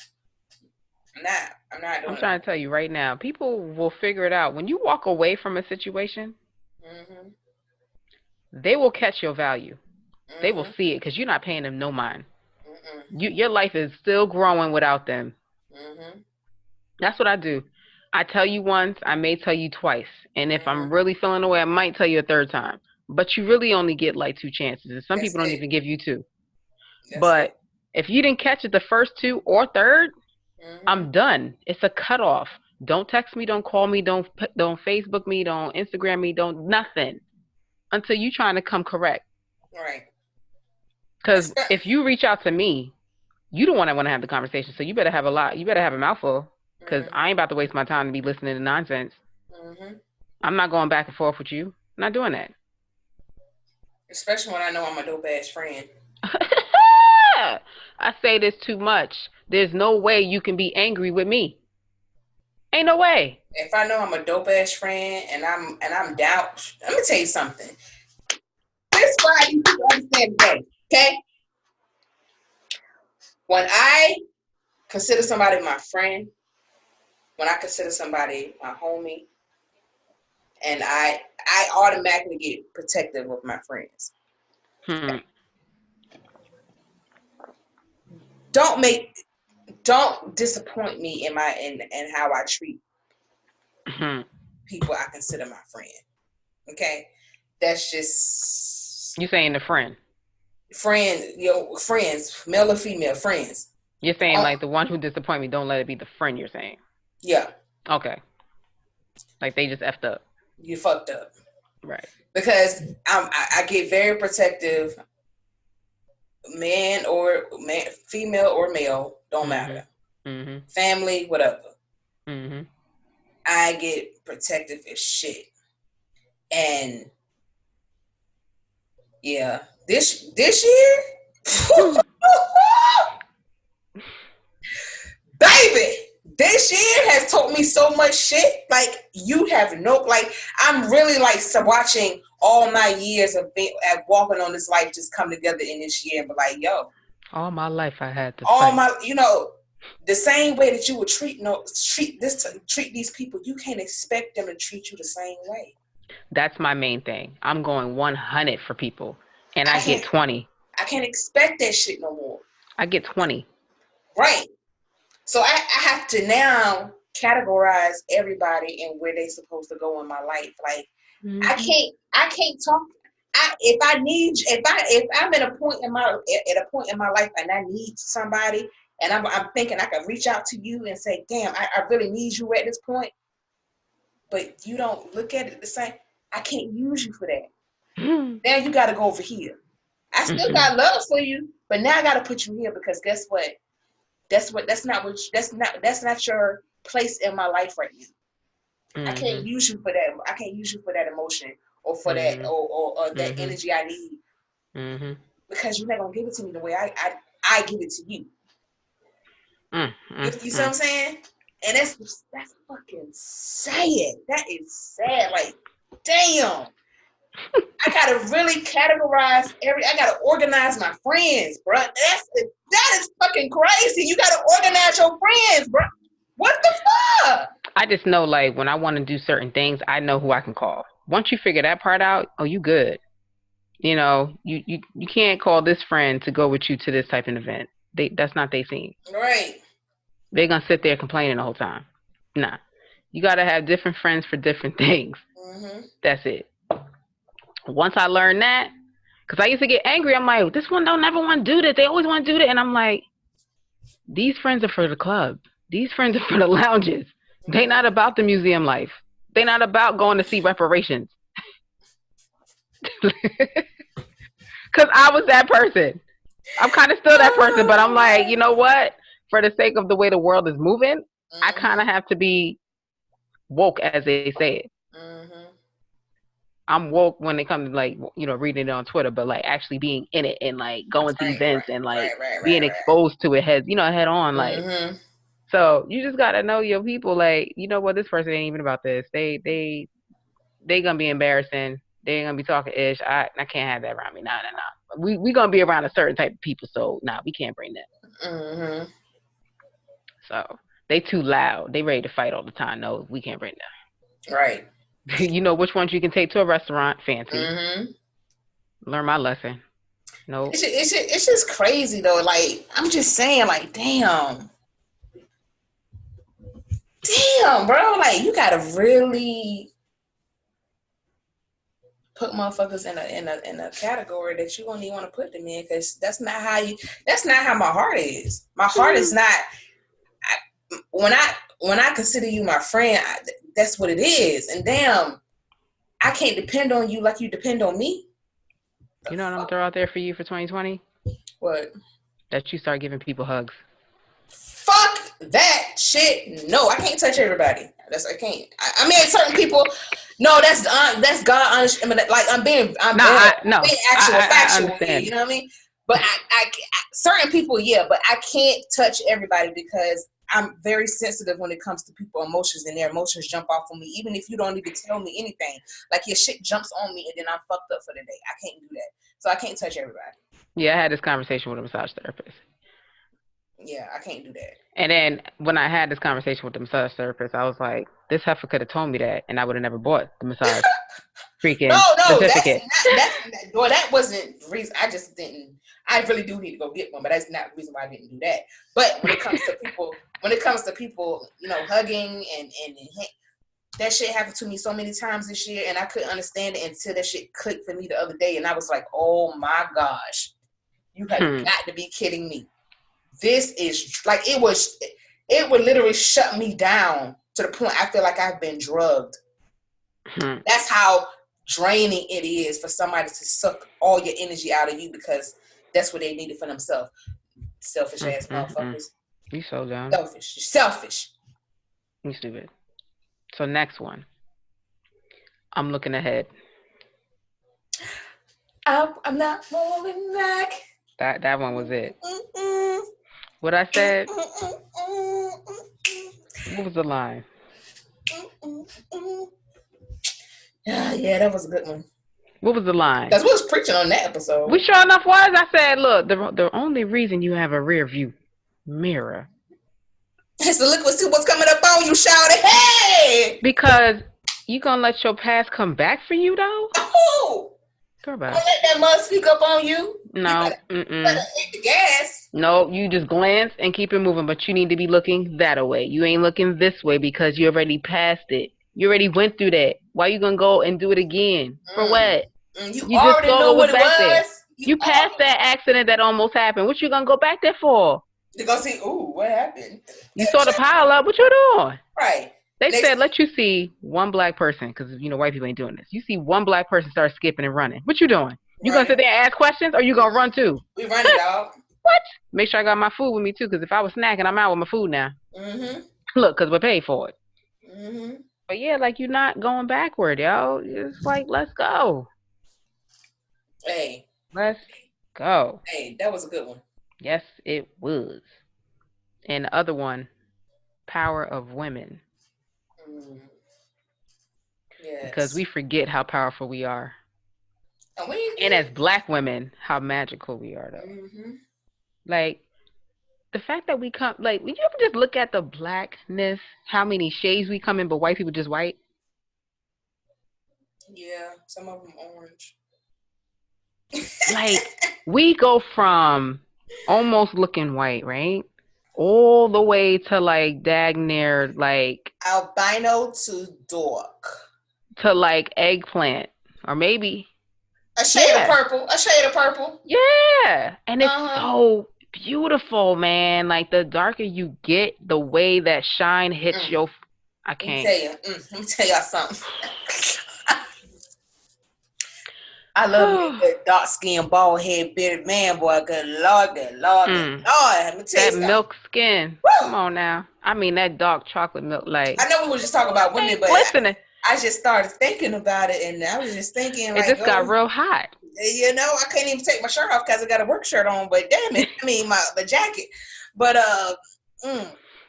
I'm not I'm doing it no trying to tell you right now, people will figure it out. When you walk away from a situation, more. Mm-hmm. they will catch your value. They will see it because you're not paying them no mind. Your life is still growing without them. That's what I do. I tell you once, I may tell you twice. And if I'm really feeling the way, I might tell you a third time. But you really only get like 2 chances. And some people don't even give you 2. But if you didn't catch it the first 2 or third, I'm done. It's a cutoff. Don't text me, don't call me, don't Facebook me, don't Instagram me, don't nothing until you trying to come correct. Right. Because if you reach out to me, you don't want to have the conversation. So you better have a lot. You better have a mouthful. Because I ain't about to waste my time to be listening to nonsense. I'm not going back and forth with you. I'm not doing that. Especially when I know I'm a dope ass friend. I say this too much. There's no way you can be angry with me. Ain't no way. If I know I'm a dope ass friend and I'm down, let me tell you something. This is why you need to understand today, okay? When I consider somebody my friend, when I consider somebody my homie, and I automatically get protective of my friends. Don't disappoint me in how I treat people I consider my friend. Okay? That's just you saying the friend. Friends, male or female, friends. You're saying like the one who disappoint me, don't let it be the friend you're saying. Yeah. Okay. Like they just effed up. You fucked up. Right. Because I get very protective, female or male, don't matter. Family, whatever. I get protective as shit. And yeah, this year, baby, this year has taught me so much shit. Like you have I'm really like watching all my years of walking on this life just come together in this year and be like, yo, all my life I had to fight. The same way that you would treat these people, you can't expect them to treat you the same way. That's my main thing. I'm going 100 for people, and I get 20. I can't expect that shit no more. I get 20. Right. So I have to now categorize everybody and where they're supposed to go in my life. Like I can't talk. If I'm at a point in my life and I need somebody and I'm thinking I can reach out to you and say, damn, I really need you at this point, but you don't look at it the same. I can't use you for that. Now you got to go over here. I still got love for you, but now I got to put you here because guess what? That's not your place in my life right now. I can't use you for that. I can't use you for that emotion or for that or that energy I need. Because you're not gonna give it to me the way I give it to you. You see what I'm saying? And that's fucking sad. That is sad. Like, damn. I gotta really categorize I gotta organize my friends, bro. That is fucking crazy. You gotta organize your friends, bro. What the fuck? I just know, like, when I want to do certain things, I know who I can call. Once you figure that part out, oh, you good. You know, you can't call this friend to go with you to this type of event. That's not their scene. Right. They're gonna sit there complaining the whole time. Nah. You gotta have different friends for different things. That's it. Once I learned that, because I used to get angry, I'm like, this one don't never want to do that. They always want to do that. And I'm like, these friends are for the club. These friends are for the lounges. They not about the museum life. They not about going to see reparations. Because I was that person. I'm kind of still that person, but I'm like, you know what? For the sake of the way the world is moving, I kind of have to be woke, as they say it. I'm woke when it comes to, like, you know, reading it on Twitter, but like actually being in it and like going to events and like being exposed to it head on, like. So you just gotta know your people. Like, you know what, this person ain't even about this. They gonna be embarrassing. They ain't gonna be talking ish. I can't have that around me. Nah. We gonna be around a certain type of people, so we can't bring that. So they too loud. They ready to fight all the time. No, we can't bring that. Right. You know which ones you can take to a restaurant fancy. Learn my lesson. Nope. It's just crazy though. Like, I'm just saying, like, damn, bro. Like, you gotta really put motherfuckers in a category that you don't even want to put them in, because that's not how my heart is. My heart is not. When I consider you my friend, that's what it is. And damn, I can't depend on you like you depend on me. You know what I'm gonna throw out there for you for 2020? What? That you start giving people hugs. Fuck that shit. No, I can't touch everybody. I can't. I mean, certain people. No, that's God honest. I mean, like I'm being factual. Understand. You know what I mean? But I certain people, yeah. But I can't touch everybody because I'm very sensitive when it comes to people's emotions, and their emotions jump off on me, even if you don't even tell me anything. Like, your shit jumps on me, and then I'm fucked up for the day. I can't do that. So I can't touch everybody. Yeah, I had this conversation with a massage therapist. Yeah, I can't do that. And then when I had this conversation with the massage therapist, I was like, this heifer could have told me that, and I would have never bought the massage freaking certificate. That wasn't the reason. I just didn't. I really do need to go get one, but that's not the reason why I didn't do that. But when it comes to people, you know, hugging and that shit happened to me so many times this year, and I couldn't understand it until that shit clicked for me the other day, and I was like, oh my gosh, you have got to be kidding me. This is like, it would literally shut me down to the point I feel like I've been drugged. That's how draining it is for somebody to suck all your energy out of you, because that's what they needed for themselves. Selfish ass motherfuckers. You so dumb. Selfish. You stupid. So next one. I'm looking ahead. I'm not moving back. That one was it. What I said? What was the line? Yeah, that was a good one. What was the line? Because we was preaching on that episode. We sure enough was. I said, look, the only reason you have a rear view mirror is to look see what's coming up on you, shouting, hey! Because you gonna let your past come back for you, though? Oh! Girl, bye. Don't let that mud speak up on you. No. You better hit the gas. No, you just glance and keep it moving, but you need to be looking that way. You ain't looking this way because you already passed it. You already went through that. Why you gonna go and do it again? For what? You already know what it was. You passed that accident that almost happened. What you gonna go back there for? To go see, ooh, what happened? You saw the pile up. What you doing? Right. They said, let you see one black person, because, you know, white people ain't doing this. You see one black person start skipping and running. What you doing? You gonna sit there and ask questions, or you gonna run too? We running, dog. What? Make sure I got my food with me too, because if I was snacking, I'm out with my food now. Look, because we're paid for it. But yeah, like, you're not going backward, yo. It's like, let's go. Hey. Let's go. Hey, that was a good one. Yes, it was. And the other one, power of women. Yes. Because we forget how powerful we are. And as black women, how magical we are, though. Like, the fact that we come, like, when you ever just look at the blackness, how many shades we come in, but white people just white? Yeah, some of them orange. Like, we go from almost looking white, right? All the way to, like, dag near, like, albino to dark. To, like, eggplant. Or maybe a shade of purple. Yeah. And it's so beautiful, man. Like, the darker you get, the way that shine hits your... I can't. Let me tell y'all something. I love me a dark skin, bald head, bearded man, boy. Good Lord. Let me tell you that something. Milk skin. Woo! Come on now. I mean, that dark chocolate milk. Like, I know we were just talking about women, but I just started thinking about it, and I was just thinking, like, it just got real hot. You know, I can't even take my shirt off because I got a work shirt on. But damn it, I mean, the jacket. But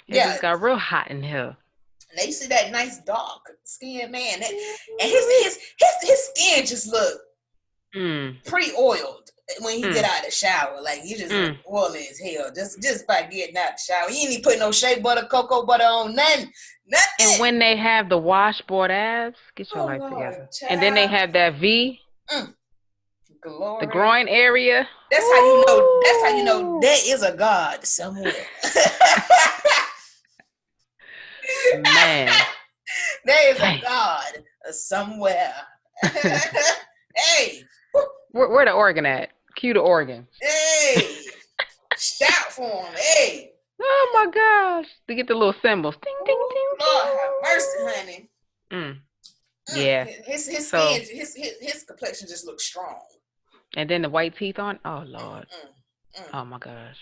it just got real hot in here. Now you see that nice dark skin man, and his skin just look pre-oiled when he get out of the shower. Like, he just look oily as hell. Just by getting out the shower, you ain't even put no shea butter, cocoa butter on nothing. And when they have the washboard abs, get your life together. Child. And then they have that V. Glory. The groin area. That's how you know. That's how you know there is a God somewhere. Man. There is a God somewhere. Hey. Where the organ at? Cue the organ. Hey. Shout for him. Hey. Oh my gosh. To get the little cymbals. Ding, ding, ding, ding. Lord have mercy, honey. Yeah. His skin, his complexion just looks strong. And then the white teeth on. Oh Lord. Oh my gosh.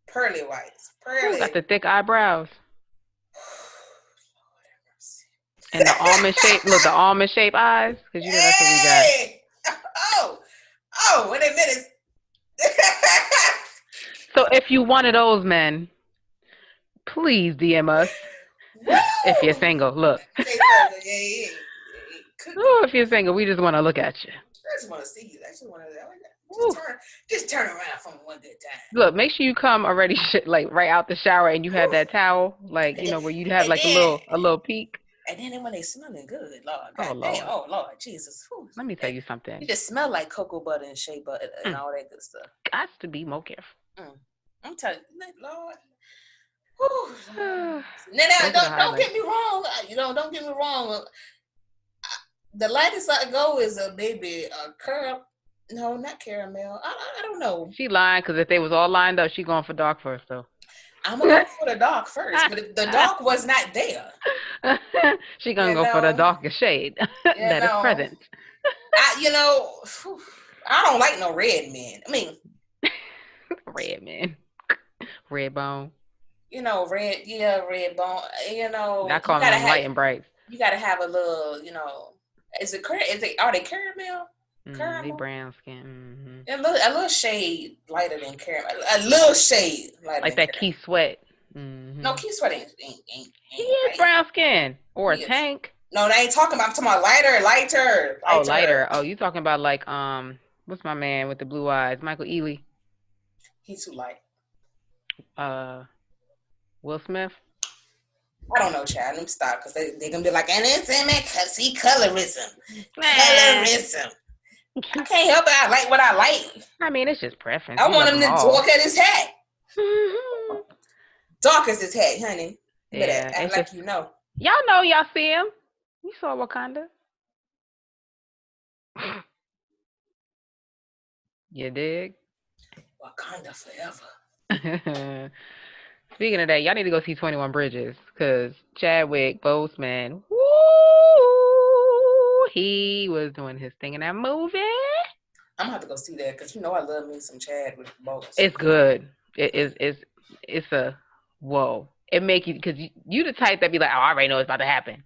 Pearly whites. Pearly. Got the thick eyebrows. And the almond shape. Look, the almond shaped eyes. Because you know that's what we got. Oh, wait a minute. So if you one of those men, please DM us. If you're single, look. Oh, if you're single, we just want to look at you. I just want to see you. I just want to just turn around from one good time. Look, make sure you come already like right out the shower and you have that towel, like you know where you have like a little peek. And then when they smelling good, Lord, God, Lord. Oh Lord, Jesus. Whew. Let me tell you something. You just smell like cocoa butter and shea butter and all that good stuff. Got to be more careful. I'm telling you, Lord. Now, don't get me wrong. Don't get me wrong. The lightest I go is a caramel. No, not caramel. I don't know. She lying because if they was all lined up, she going for dark first though. I'm gonna go for the dark first, but if the dark was not there, she gonna go for the darkest shade that is present. I don't like no red men. I mean, red men, red bone. Red bone. Not calling them light and bright. You gotta have a little, are they caramel? They brown skin. A little shade lighter than caramel. A little shade lighter like than that Keith Sweat. No, Keith Sweat ain't he is brown skin or a tank. No, they ain't talking about. I'm talking about lighter. Oh, lighter. Oh, you talking about like what's my man with the blue eyes? Michael Ealy. He's too light. Will Smith. I don't know, child. Let me stop because they're gonna be like, and it's in that colorism. Colorism. I can't help it. I like what I like. I mean, it's just preference. I want him to dark as his hat. Dark as his hat, honey. Yeah, act like you know. Y'all know, y'all see him. You saw Wakanda. You dig? Wakanda forever. Speaking of that, y'all need to go see 21 Bridges because Chadwick Boseman, he was doing his thing in that movie. I'm gonna have to go see that because I love me some Chadwick Boseman. It's good. It's a whoa. It make you because you the type that be like, oh, I already know it's about to happen.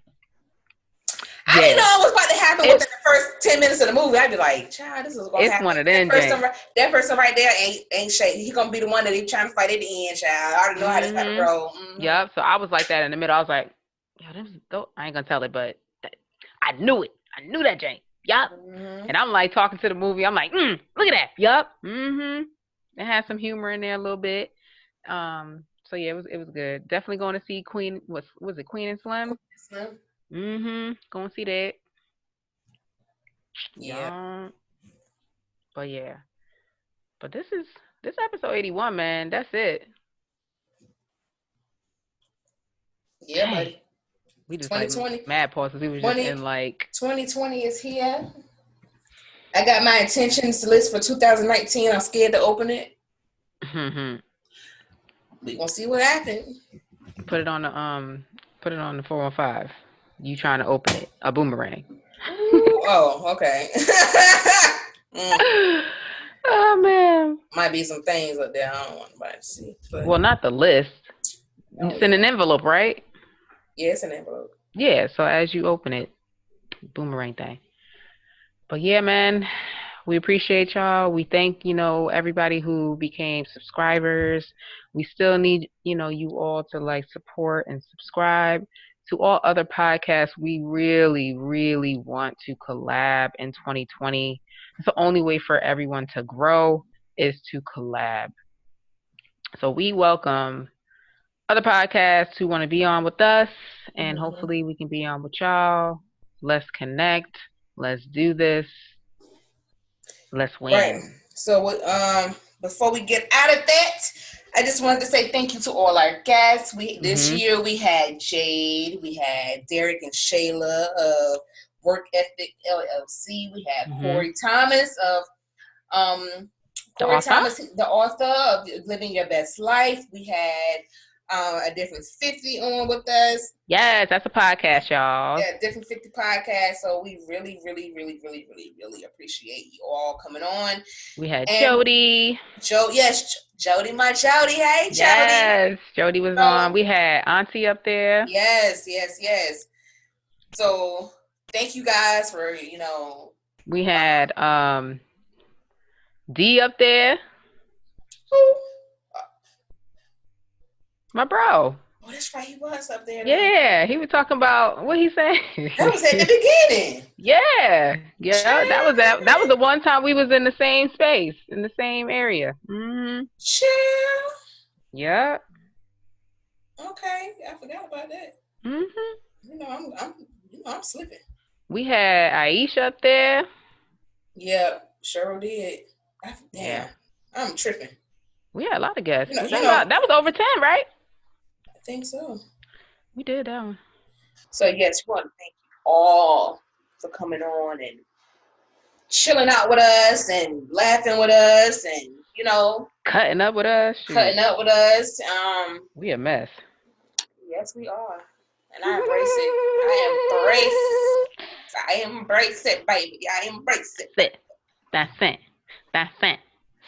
I didn't know it was about to happen within the first 10 minutes of the movie. I'd be like, child, this is going to happen. It's one of them. That person right there ain't shady. He gonna be the one that he trying to fight at the end, child. I already know how this about to roll. Yep. So I was like that in the middle. I was like, I ain't gonna tell it, but I knew it. I knew that Jane. Yup. And I'm like talking to the movie. I'm like, look at that. Yup. It had some humor in there a little bit. So yeah, it was good. Definitely going to see Queen. Was it Queen and Slim? Going to see that. Yeah. But yeah. But this episode 81, man. That's it. Yeah, Dang. Buddy. We just 2020 like mad pauses. We was just in like 2020 is here. I got my intentions list for 2019. I'm scared to open it. We gonna see what happens. Put it on the 415. You trying to open it? A boomerang. Ooh, oh, okay. Oh man. Might be some things up there I don't want anybody to see. But... Well, not the list. It's in an envelope, right? Yeah, it's an envelope. Yeah, so as you open it, boomerang thing. But yeah, man, we appreciate y'all. We thank, everybody who became subscribers. We still need, you all to like support and subscribe to all other podcasts. We really, really want to collab in 2020. It's the only way for everyone to grow is to collab. So we welcome other podcasts who want to be on with us, and hopefully we can be on with y'all. Let's connect. Let's do this. Let's Right. win. So, before we get out of that, I just wanted to say thank you to all our guests. This year we had Jade, we had Derek and Shayla of Work Ethic LLC. We had Corey Thomas of the author of Living Your Best Life. We had a Different 50 on with us. Yes, that's a podcast, y'all. Yeah, Different 50 podcast. So we really, really, really, really, really, really appreciate you all coming on. We had Jody. Jody, my Jody. Hey, Jody. Yes, Jody was on. We had Auntie up there. Yes. So thank you guys for, We had D up there. Who? My bro. Oh, that's right. He was up there. Yeah, he was talking about what he said. That was at the beginning. Yeah. That was the one time we was in the same space, in the same area. Chill. Yeah. Okay, I forgot about that. I'm slipping. We had Aisha up there. Yeah, sure did. Damn, I'm tripping. We had a lot of guests. That was over 10, right? I think so. We did that one. So yes, we want to thank you all for coming on and chilling out with us and laughing with us and cutting up with us. We a mess. Yes, we are, and I embrace it. I embrace it, baby. I embrace it. That's it.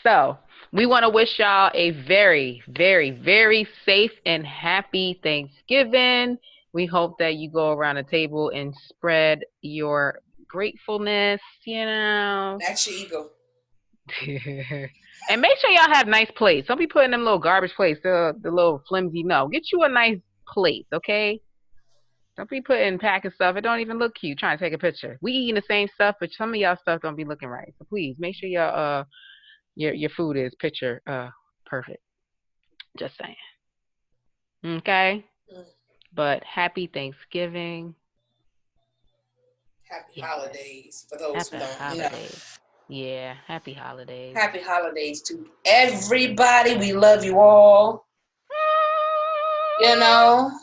So we want to wish y'all a very, very, very safe and happy Thanksgiving. We hope that you go around the table and spread your gratefulness, That's your ego. And make sure y'all have nice plates. Don't be putting them little garbage plates, the little flimsy. No, get you a nice plate, okay? Don't be putting packing stuff. It don't even look cute. Trying to take a picture. We eating the same stuff, but some of y'all stuff don't be looking right. So please make sure your food is picture perfect. Just saying. Okay. But happy Thanksgiving. Happy holidays for those who don't. Yeah, happy holidays. Happy holidays to everybody. We love you all. And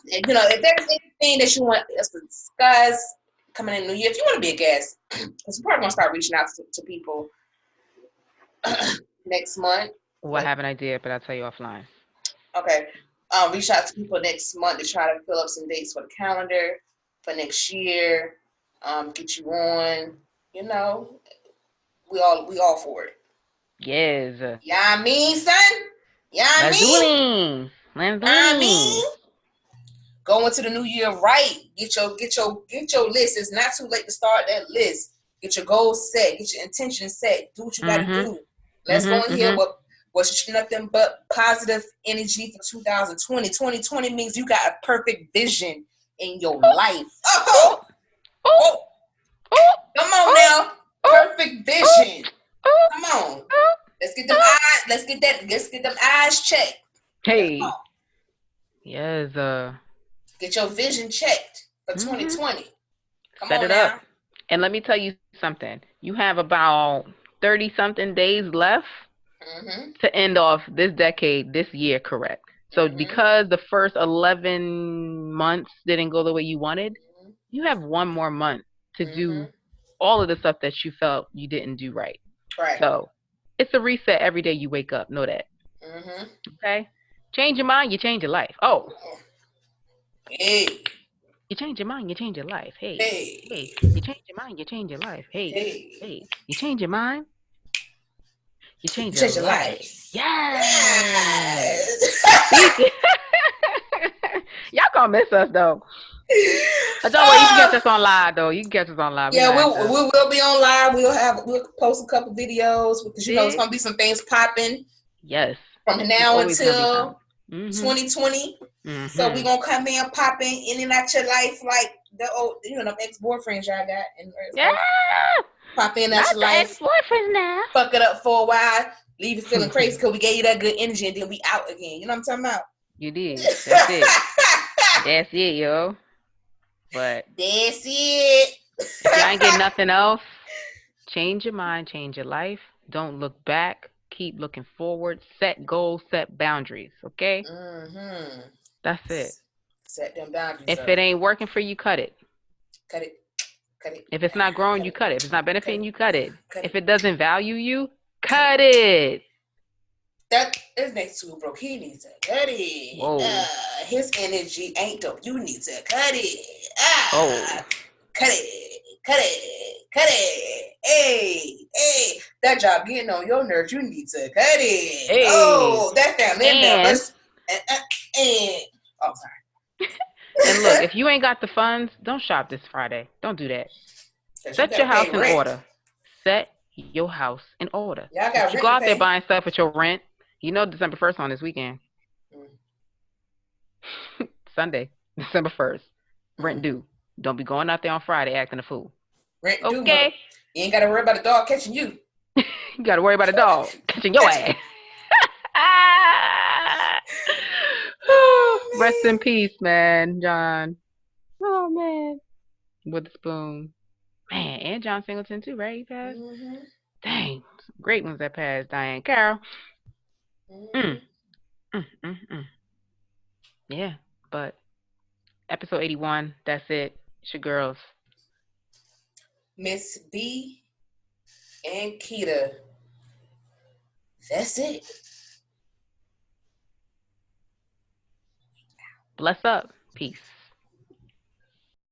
if there's anything that you want us to discuss coming in New Year, if you want to be a guest, because we're probably gonna start reaching out to people next month. Well, I have an idea, but I'll tell you offline. Okay. Reach out to people next month to try to fill up some dates for the calendar for next year. Get you on. We all for it. Yes. Yeah, I mean, son. Yeah, I mean. Let's do Going to the new year right. Get your list. It's not too late to start that list. Get your goals set. Get your intentions set. Do what you got to do. Let's go in here with nothing but positive energy for 2020. 2020 means you got a perfect vision in your life. Oh. Come on now. Perfect vision. Come on. Let's get them eyes. Let's get them eyes checked. Hey. Yes. Get your vision checked for 2020. Set it up. And let me tell you something. You have about 30-something days left to end off this decade, this year, correct? So because the first 11 months didn't go the way you wanted, you have one more month to do all of the stuff that you felt you didn't do right. Right. So it's a reset every day you wake up. Know that. Okay? Change your mind, you change your life. Oh. Hey. You change your mind, you change your life. Hey. Hey. You change your mind, you change your life. Hey. You change your mind, you change your life. Yes. Y'all gonna miss us though. But don't worry, you can catch us on live though. You can catch us on live. Yeah, we will be on live. We'll post a couple videos because it's gonna be some things popping. Yes. From now until 2020. So we gonna come in popping in and out your life like the old, them ex-boyfriends y'all got, and pop in out your life. Ex-boyfriends now. Fuck it up for a while, leave you feeling crazy because we gave you that good energy, and then we out again. You know what I'm talking about? You did. That's it. That's it, yo. But that's it. If y'all ain't get nothing else, Change your mind, change your life. Don't look back. Keep looking forward. Set goals, set boundaries. Okay? Mm-hmm. That's it. Set them boundaries If up. it ain't working for you, cut it. Cut it. Cut it. If it's not growing, Cut you it. cut it. If it's not Cut benefiting it. you, cut it. Cut If it. it doesn't value you, Cut it. cut it. That is next to broke. He needs to cut it. Whoa. His energy ain't dope. You need to cut it. Oh. Cut it. Cut it. Cut it. Hey. That job getting on your nerves. You need to cut it. Hey. Oh, that family members. And oh, sorry. And look, if you ain't got the funds, don't shop this Friday. Don't do that. Set your house in order. Set your house in order. Y'all got if you rent go out to there pay. buying stuff with your rent, you know December 1st on this weekend. Sunday, December 1st. Rent due. Don't be going out there on Friday acting a fool. Rent due, okay? You ain't got to worry about a dog catching you. You got to worry about a dog catching your ass. Rest in peace, man, John. Oh, man. With a spoon. Man, and John Singleton, too, right? He passed? Mm-hmm. Dang. Some great ones that passed. Diane Carroll. Yeah, but episode 81, that's it. It's your girls. Miss B and Keita. That's it. Bless up. Peace.